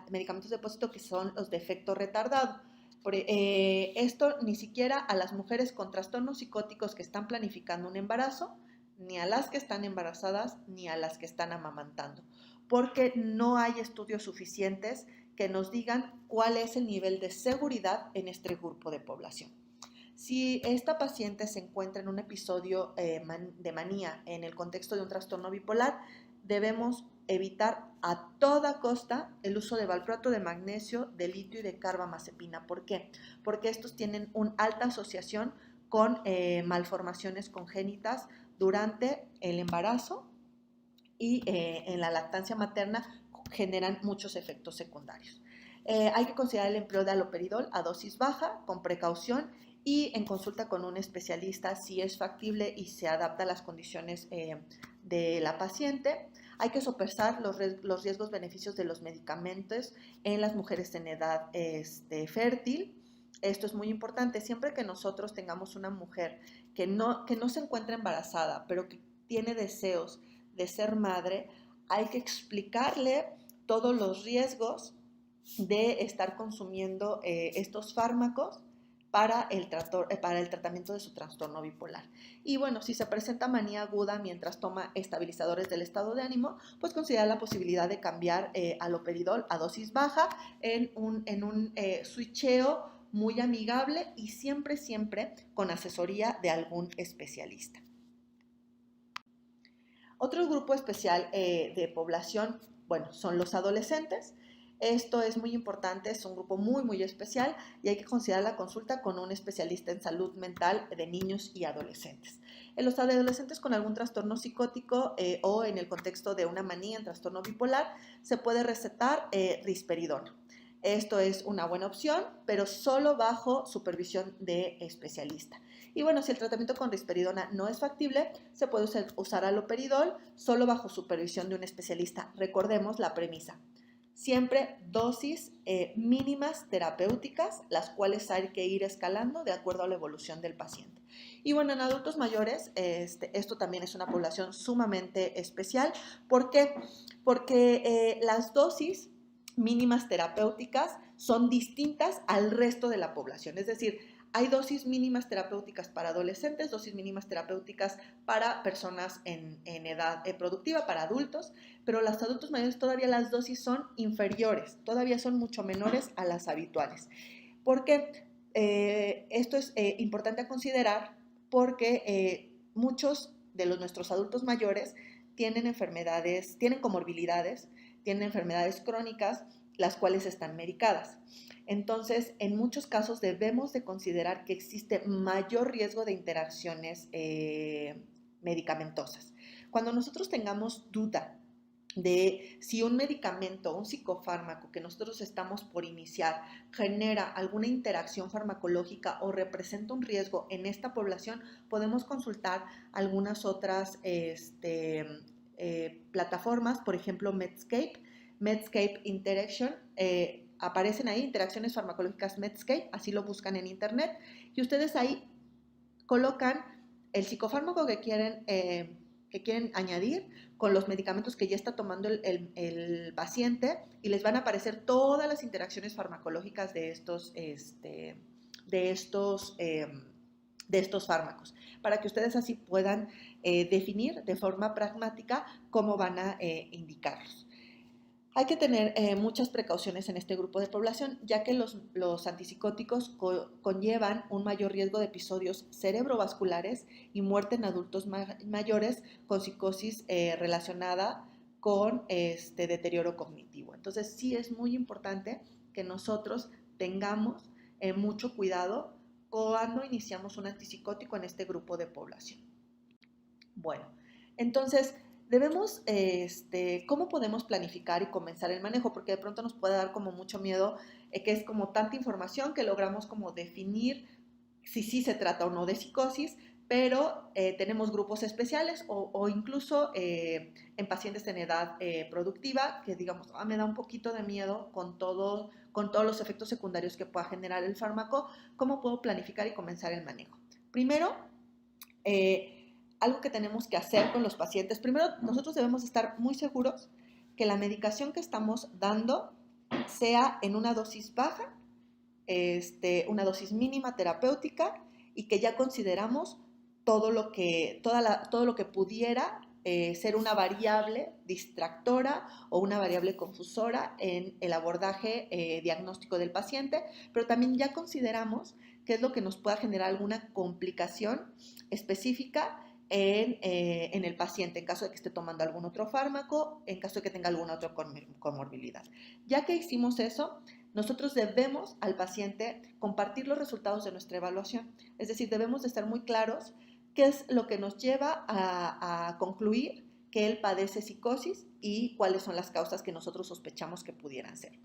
medicamentos de depósito que son los de efecto retardado. Esto ni siquiera a las mujeres con trastornos psicóticos que están planificando un embarazo, ni a las que están embarazadas, ni a las que están amamantando, porque no hay estudios suficientes que nos digan cuál es el nivel de seguridad en este grupo de población. Si esta paciente se encuentra en un episodio de manía en el contexto de un trastorno bipolar, debemos evitar a toda costa el uso de valproato de magnesio, de litio y de carbamazepina. ¿Por qué? Porque estos tienen una alta asociación con malformaciones congénitas durante el embarazo y en la lactancia materna generan muchos efectos secundarios. Hay que considerar el empleo de haloperidol a dosis baja, con precaución y en consulta con un especialista si es factible y se adapta a las condiciones de la paciente. Hay que sopesar los riesgos-beneficios de los medicamentos en las mujeres en edad fértil. Esto es muy importante. Siempre que nosotros tengamos una mujer que no se encuentra embarazada, pero que tiene deseos de ser madre, hay que explicarle todos los riesgos de estar consumiendo estos fármacos para el tratamiento de su trastorno bipolar. Y bueno, si se presenta manía aguda mientras toma estabilizadores del estado de ánimo, pues considera la posibilidad de cambiar haloperidol a dosis baja en un switcheo muy amigable y siempre con asesoría de algún especialista. Otro grupo especial de población, bueno, son los adolescentes. Esto es muy importante, es un grupo muy especial y hay que considerar la consulta con un especialista en salud mental de niños y adolescentes. En los adolescentes con algún trastorno psicótico o en el contexto de una manía en trastorno bipolar, se puede recetar risperidona. Esto es una buena opción, pero solo bajo supervisión de especialista. Y bueno, si el tratamiento con risperidona no es factible, se puede usar haloperidol solo bajo supervisión de un especialista. Recordemos la premisa. Siempre dosis mínimas terapéuticas, las cuales hay que ir escalando de acuerdo a la evolución del paciente. Y bueno, en adultos mayores, esto también es una población sumamente especial. ¿Por qué? Porque las dosis mínimas terapéuticas son distintas al resto de la población. Es decir, hay dosis mínimas terapéuticas para adolescentes, dosis mínimas terapéuticas para personas en edad productiva, para adultos, pero los adultos mayores todavía las dosis son inferiores, todavía son mucho menores a las habituales. ¿Por qué? Esto es importante a considerar porque muchos de nuestros adultos mayores tienen enfermedades, tienen comorbilidades, tienen enfermedades crónicas, las cuales están medicadas. Entonces, en muchos casos debemos de considerar que existe mayor riesgo de interacciones medicamentosas. Cuando nosotros tengamos duda de si un medicamento, un psicofármaco que nosotros estamos por iniciar genera alguna interacción farmacológica o representa un riesgo en esta población, podemos consultar algunas otras plataformas, por ejemplo Medscape Interaction, aparecen ahí interacciones farmacológicas Medscape, así lo buscan en internet, y ustedes ahí colocan el psicofármaco que quieren añadir con los medicamentos que ya está tomando el paciente, y les van a aparecer todas las interacciones farmacológicas de estos, eh, de estos fármacos, para que ustedes así puedan definir de forma pragmática cómo van a indicarlos. Hay que tener muchas precauciones en este grupo de población, ya que los antipsicóticos conllevan un mayor riesgo de episodios cerebrovasculares y muerte en adultos mayores con psicosis relacionada con deterioro cognitivo. Entonces, sí es muy importante que nosotros tengamos mucho cuidado cuando iniciamos un antipsicótico en este grupo de población. Bueno, entonces debemos, ¿cómo podemos planificar y comenzar el manejo? Porque de pronto nos puede dar como mucho miedo, que es como tanta información que logramos como definir si sí se trata o no de psicosis, pero tenemos grupos especiales o incluso en pacientes en edad productiva que digamos, me da un poquito de miedo con todos los efectos secundarios que pueda generar el fármaco. ¿Cómo puedo planificar y comenzar el manejo? Primero, algo que tenemos que hacer con los pacientes. Primero, nosotros debemos estar muy seguros que la medicación que estamos dando sea en una dosis baja, una dosis mínima terapéutica, y que ya consideramos todo lo que pudiera ser una variable distractora o una variable confusora en el abordaje diagnóstico del paciente, pero también ya consideramos qué es lo que nos pueda generar alguna complicación específica en el paciente, en caso de que esté tomando algún otro fármaco, en caso de que tenga alguna otra comorbilidad. Ya que hicimos eso, nosotros debemos al paciente compartir los resultados de nuestra evaluación. Es decir, debemos de estar muy claros qué es lo que nos lleva a concluir que él padece psicosis y cuáles son las causas que nosotros sospechamos que pudieran ser.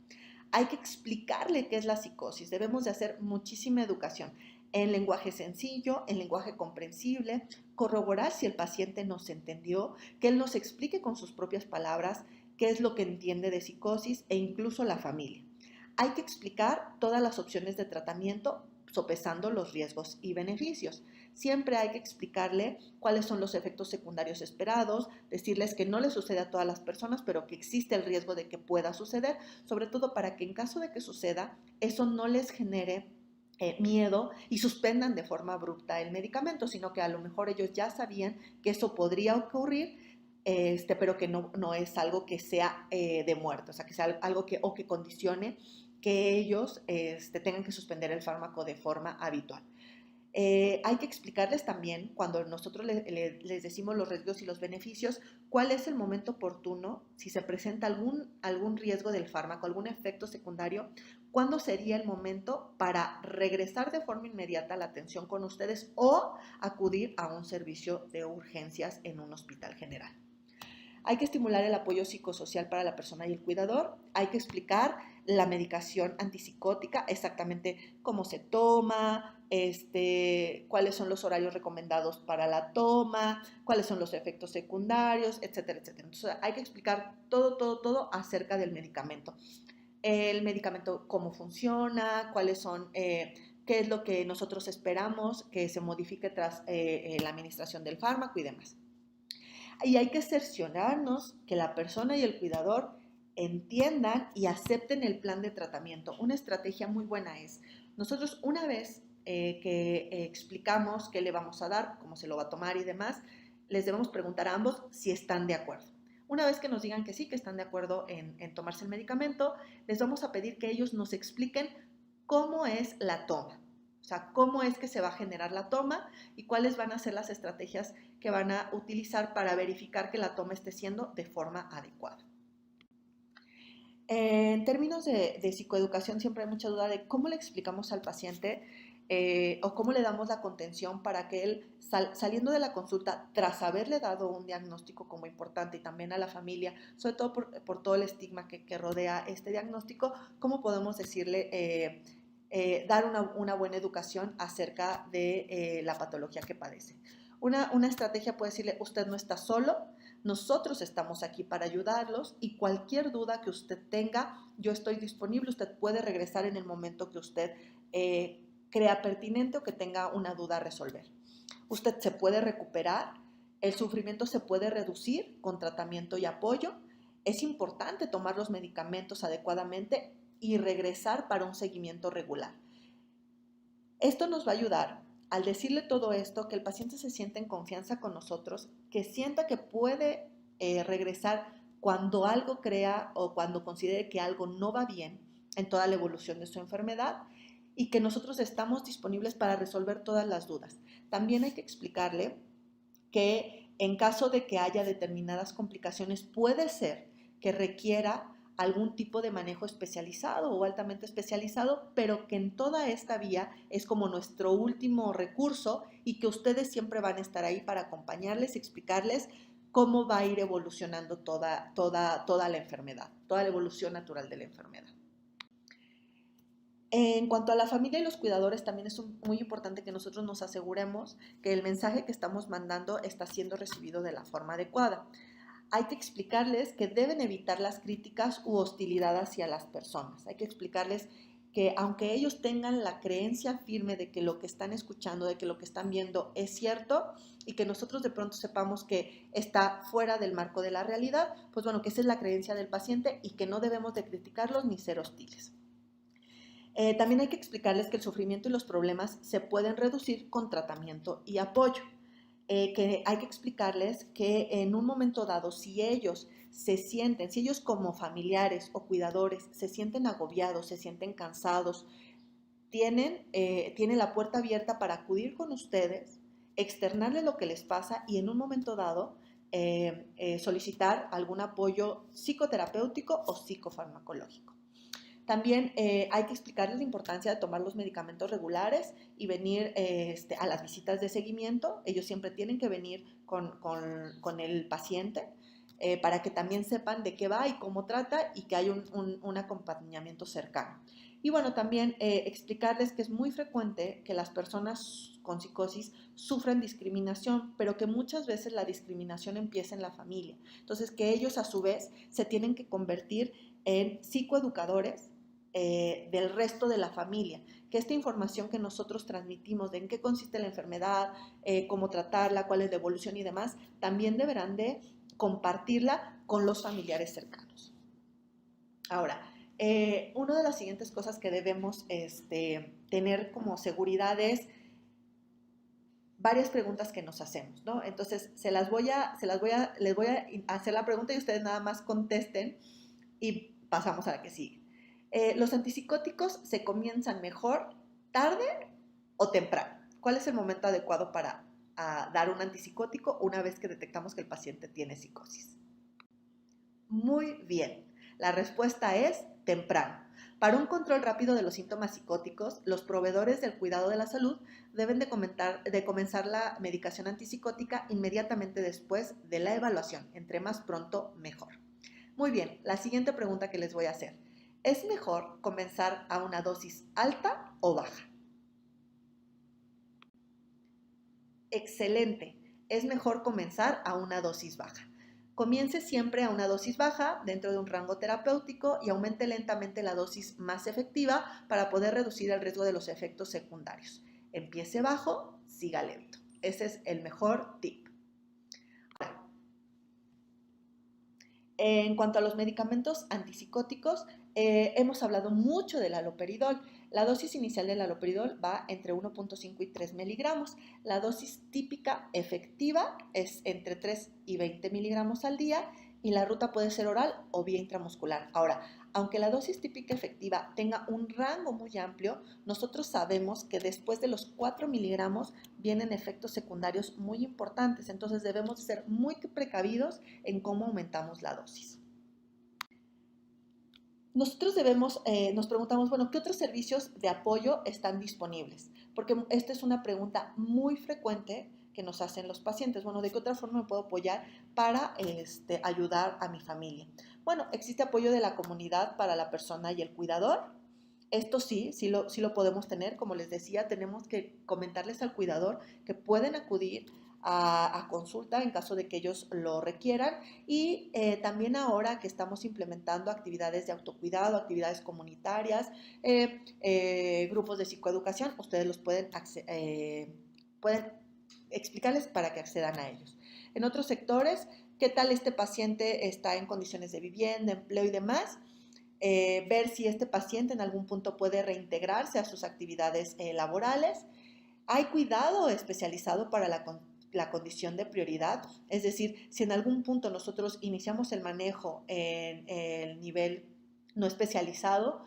Hay que explicarle qué es la psicosis. Debemos de hacer muchísima educación en lenguaje sencillo, en lenguaje comprensible, corroborar si el paciente nos entendió, que él nos explique con sus propias palabras qué es lo que entiende de psicosis e incluso la familia. Hay que explicar todas las opciones de tratamiento sopesando los riesgos y beneficios. Siempre hay que explicarle cuáles son los efectos secundarios esperados, decirles que no le sucede a todas las personas, pero que existe el riesgo de que pueda suceder, sobre todo para que en caso de que suceda, eso no les genere miedo y suspendan de forma abrupta el medicamento, sino que a lo mejor ellos ya sabían que eso podría ocurrir, pero que no es algo que sea de muerte, o sea, que sea algo que condicione que ellos tengan que suspender el fármaco de forma habitual. Hay que explicarles también, cuando nosotros les decimos los riesgos y los beneficios, cuál es el momento oportuno, si se presenta algún riesgo del fármaco, algún efecto secundario, cuándo sería el momento para regresar de forma inmediata a la atención con ustedes o acudir a un servicio de urgencias en un hospital general. Hay que estimular el apoyo psicosocial para la persona y el cuidador. Hay que explicar la medicación antipsicótica, exactamente cómo se toma, cuáles son los horarios recomendados para la toma, cuáles son los efectos secundarios, etcétera, etcétera. Entonces hay que explicar todo acerca del medicamento. El medicamento, cómo funciona, qué es lo que nosotros esperamos que se modifique tras la administración del fármaco y demás. Y hay que cerciorarnos que la persona y el cuidador entiendan y acepten el plan de tratamiento. Una estrategia muy buena es, nosotros una vez que explicamos qué le vamos a dar, cómo se lo va a tomar y demás, les debemos preguntar a ambos si están de acuerdo. Una vez que nos digan que sí, que están de acuerdo en tomarse el medicamento, les vamos a pedir que ellos nos expliquen cómo es la toma. O sea, cómo es que se va a generar la toma y cuáles van a ser las estrategias que van a utilizar para verificar que la toma esté siendo de forma adecuada. En términos de psicoeducación siempre hay mucha duda de cómo le explicamos al paciente o cómo le damos la contención para que él, saliendo de la consulta, tras haberle dado un diagnóstico como importante y también a la familia, sobre todo por todo el estigma que rodea este diagnóstico, cómo podemos decirle, dar una buena educación acerca de la patología que padece. Una estrategia puede decirle, usted no está solo, nosotros estamos aquí para ayudarlos y cualquier duda que usted tenga, yo estoy disponible, usted puede regresar en el momento que usted crea pertinente o que tenga una duda a resolver. Usted se puede recuperar, el sufrimiento se puede reducir con tratamiento y apoyo. Es importante tomar los medicamentos adecuadamente y regresar para un seguimiento regular. Esto nos va a ayudar, al decirle todo esto, que el paciente se sienta en confianza con nosotros, que sienta que puede regresar cuando algo crea o cuando considere que algo no va bien en toda la evolución de su enfermedad y que nosotros estamos disponibles para resolver todas las dudas. También hay que explicarle que en caso de que haya determinadas complicaciones, puede ser que requiera algún tipo de manejo especializado o altamente especializado, pero que en toda esta vía es como nuestro último recurso y que ustedes siempre van a estar ahí para acompañarles y explicarles cómo va a ir evolucionando toda la enfermedad, toda la evolución natural de la enfermedad. En cuanto a la familia y los cuidadores, también es muy importante que nosotros nos aseguremos que el mensaje que estamos mandando está siendo recibido de la forma adecuada. Hay que explicarles que deben evitar las críticas u hostilidad hacia las personas. Hay que explicarles que aunque ellos tengan la creencia firme de que lo que están escuchando, de que lo que están viendo es cierto y que nosotros de pronto sepamos que está fuera del marco de la realidad, pues bueno, que esa es la creencia del paciente y que no debemos de criticarlos ni ser hostiles. También hay que explicarles que el sufrimiento y los problemas se pueden reducir con tratamiento y apoyo. Que hay que explicarles que en un momento dado, si ellos si ellos como familiares o cuidadores se sienten agobiados, se sienten cansados, tienen la puerta abierta para acudir con ustedes, externarles lo que les pasa y en un momento dado solicitar algún apoyo psicoterapéutico o psicofarmacológico. También hay que explicarles la importancia de tomar los medicamentos regulares y venir a las visitas de seguimiento. Ellos siempre tienen que venir con el paciente para que también sepan de qué va y cómo trata y que hay un acompañamiento cercano. Y bueno, también explicarles que es muy frecuente que las personas con psicosis sufren discriminación, pero que muchas veces la discriminación empieza en la familia. Entonces, que ellos a su vez se tienen que convertir en psicoeducadores del resto de la familia, que esta información que nosotros transmitimos de en qué consiste la enfermedad, cómo tratarla, cuál es la evolución y demás, también deberán de compartirla con los familiares cercanos. Ahora, una de las siguientes cosas que debemos tener como seguridad es varias preguntas que nos hacemos, ¿no? Entonces, les voy a hacer la pregunta y ustedes nada más contesten y pasamos a la que sigue. ¿Los antipsicóticos se comienzan mejor, tarde o temprano? ¿Cuál es el momento adecuado para dar un antipsicótico una vez que detectamos que el paciente tiene psicosis? Muy bien. La respuesta es temprano. Para un control rápido de los síntomas psicóticos, los proveedores del cuidado de la salud deben de comenzar la medicación antipsicótica inmediatamente después de la evaluación. Entre más pronto, mejor. Muy bien, la siguiente pregunta que les voy a hacer. ¿Es mejor comenzar a una dosis alta o baja? Excelente. Es mejor comenzar a una dosis baja. Comience siempre a una dosis baja dentro de un rango terapéutico y aumente lentamente la dosis más efectiva para poder reducir el riesgo de los efectos secundarios. Empiece bajo, siga lento. Ese es el mejor tip. En cuanto a los medicamentos antipsicóticos, hemos hablado mucho del haloperidol. La dosis inicial del haloperidol va entre 1.5 y 3 miligramos. La dosis típica efectiva es entre 3 y 20 miligramos al día y la ruta puede ser oral o vía intramuscular. Ahora, aunque la dosis típica efectiva tenga un rango muy amplio, nosotros sabemos que después de los 4 miligramos vienen efectos secundarios muy importantes, entonces debemos ser muy precavidos en cómo aumentamos la dosis. Nosotros nos preguntamos, bueno, ¿qué otros servicios de apoyo están disponibles? Porque esta es una pregunta muy frecuente que nos hacen los pacientes. Bueno, ¿de qué otra forma me puedo apoyar para ayudar a mi familia? Bueno, existe apoyo de la comunidad para la persona y el cuidador. Esto sí lo podemos tener. Como les decía, tenemos que comentarles al cuidador que pueden acudir a consulta en caso de que ellos lo requieran. Y también ahora que estamos implementando actividades de autocuidado, actividades comunitarias, grupos de psicoeducación, ustedes los pueden explicarles para que accedan a ellos. En otros sectores, ¿qué tal este paciente está en condiciones de vivienda, empleo y demás? Ver si este paciente en algún punto puede reintegrarse a sus actividades laborales. Hay cuidado especializado para la condición de prioridad, es decir, si en algún punto nosotros iniciamos el manejo en el nivel no especializado,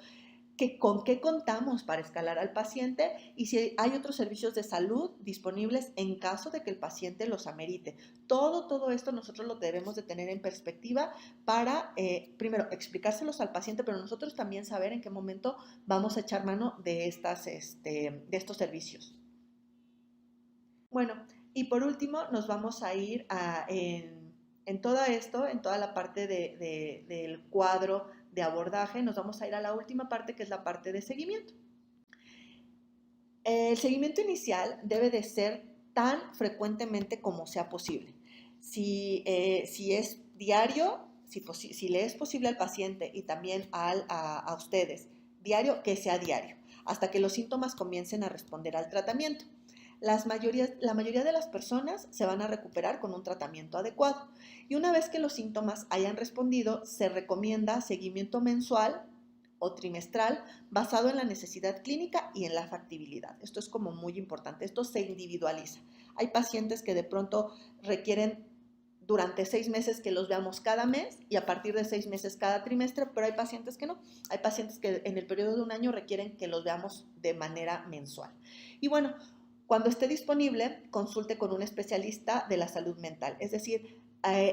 con qué contamos para escalar al paciente y si hay otros servicios de salud disponibles en caso de que el paciente los amerite. Todo esto nosotros lo debemos de tener en perspectiva para, primero, explicárselos al paciente, pero nosotros también saber en qué momento vamos a echar mano de estos servicios. Bueno, y por último nos vamos a ir en todo esto, en toda la parte del cuadro de abordaje, nos vamos a ir a la última parte, que es la parte de seguimiento. El seguimiento inicial debe de ser tan frecuentemente como sea posible. Si es diario, si le es posible al paciente y también a ustedes, diario, que sea diario, hasta que los síntomas comiencen a responder al tratamiento. La mayoría de las personas se van a recuperar con un tratamiento adecuado y una vez que los síntomas hayan respondido, se recomienda seguimiento mensual o trimestral basado en la necesidad clínica y en la factibilidad. Esto es como muy importante, esto se individualiza. Hay pacientes que de pronto requieren durante 6 meses que los veamos cada mes y a partir de 6 meses cada trimestre, pero hay pacientes que no. Hay pacientes que en el periodo de un año requieren que los veamos de manera mensual. Y bueno, cuando esté disponible, consulte con un especialista de la salud mental, es decir,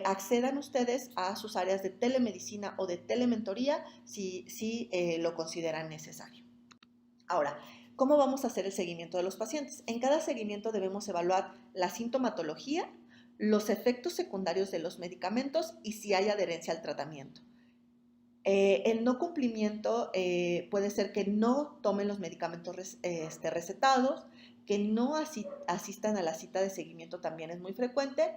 accedan ustedes a sus áreas de telemedicina o de telementoría si lo consideran necesario. Ahora, ¿cómo vamos a hacer el seguimiento de los pacientes? En cada seguimiento debemos evaluar la sintomatología, los efectos secundarios de los medicamentos y si hay adherencia al tratamiento. El no cumplimiento puede ser que no tomen los medicamentos recetados, que no asistan a la cita de seguimiento también es muy frecuente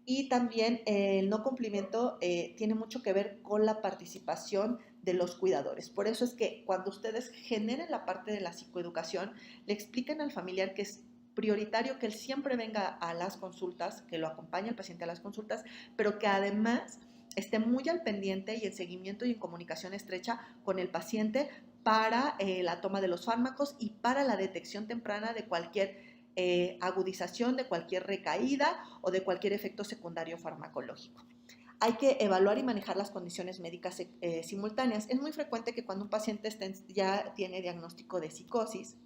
y también el no cumplimiento tiene mucho que ver con la participación de los cuidadores. Por eso es que cuando ustedes generen la parte de la psicoeducación, le expliquen al familiar que es prioritario que él siempre venga a las consultas, que lo acompañe al paciente a las consultas, pero que además esté muy al pendiente y en seguimiento y en comunicación estrecha con el paciente para la toma de los fármacos y para la detección temprana de cualquier agudización, de cualquier recaída o de cualquier efecto secundario farmacológico. Hay que evaluar y manejar las condiciones médicas simultáneas. Es muy frecuente que cuando un paciente ya tiene diagnóstico de psicosis,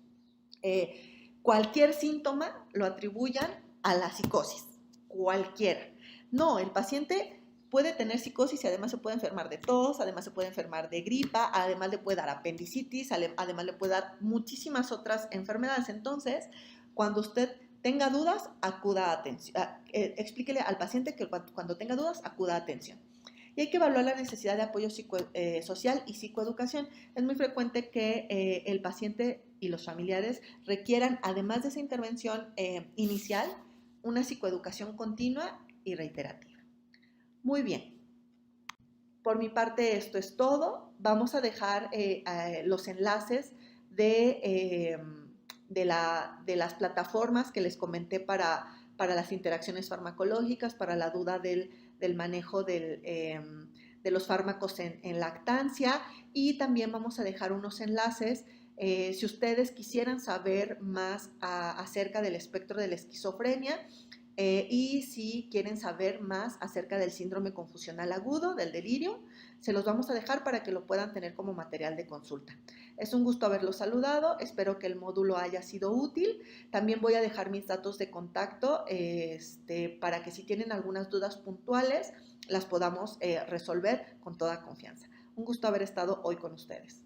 cualquier síntoma lo atribuyan a la psicosis, cualquiera. No, el paciente puede tener psicosis y además se puede enfermar de tos, además se puede enfermar de gripa, además le puede dar apendicitis, además le puede dar muchísimas otras enfermedades. Entonces, cuando usted tenga dudas, acuda a atención. Explíquele al paciente que cuando tenga dudas, acuda a atención. Y hay que evaluar la necesidad de apoyo social y psicoeducación. Es muy frecuente que el paciente y los familiares requieran, además de esa intervención inicial, una psicoeducación continua y reiterativa. Muy bien. Por mi parte esto es todo. Vamos a dejar los enlaces de las plataformas que les comenté para las interacciones farmacológicas, para la duda del manejo de los fármacos en lactancia y también vamos a dejar unos enlaces si ustedes quisieran saber más acerca del espectro de la esquizofrenia y si quieren saber más acerca del síndrome confusional agudo, del delirio, se los vamos a dejar para que lo puedan tener como material de consulta. Es un gusto haberlos saludado, espero que el módulo haya sido útil. También voy a dejar mis datos de contacto para que si tienen algunas dudas puntuales las podamos resolver con toda confianza. Un gusto haber estado hoy con ustedes.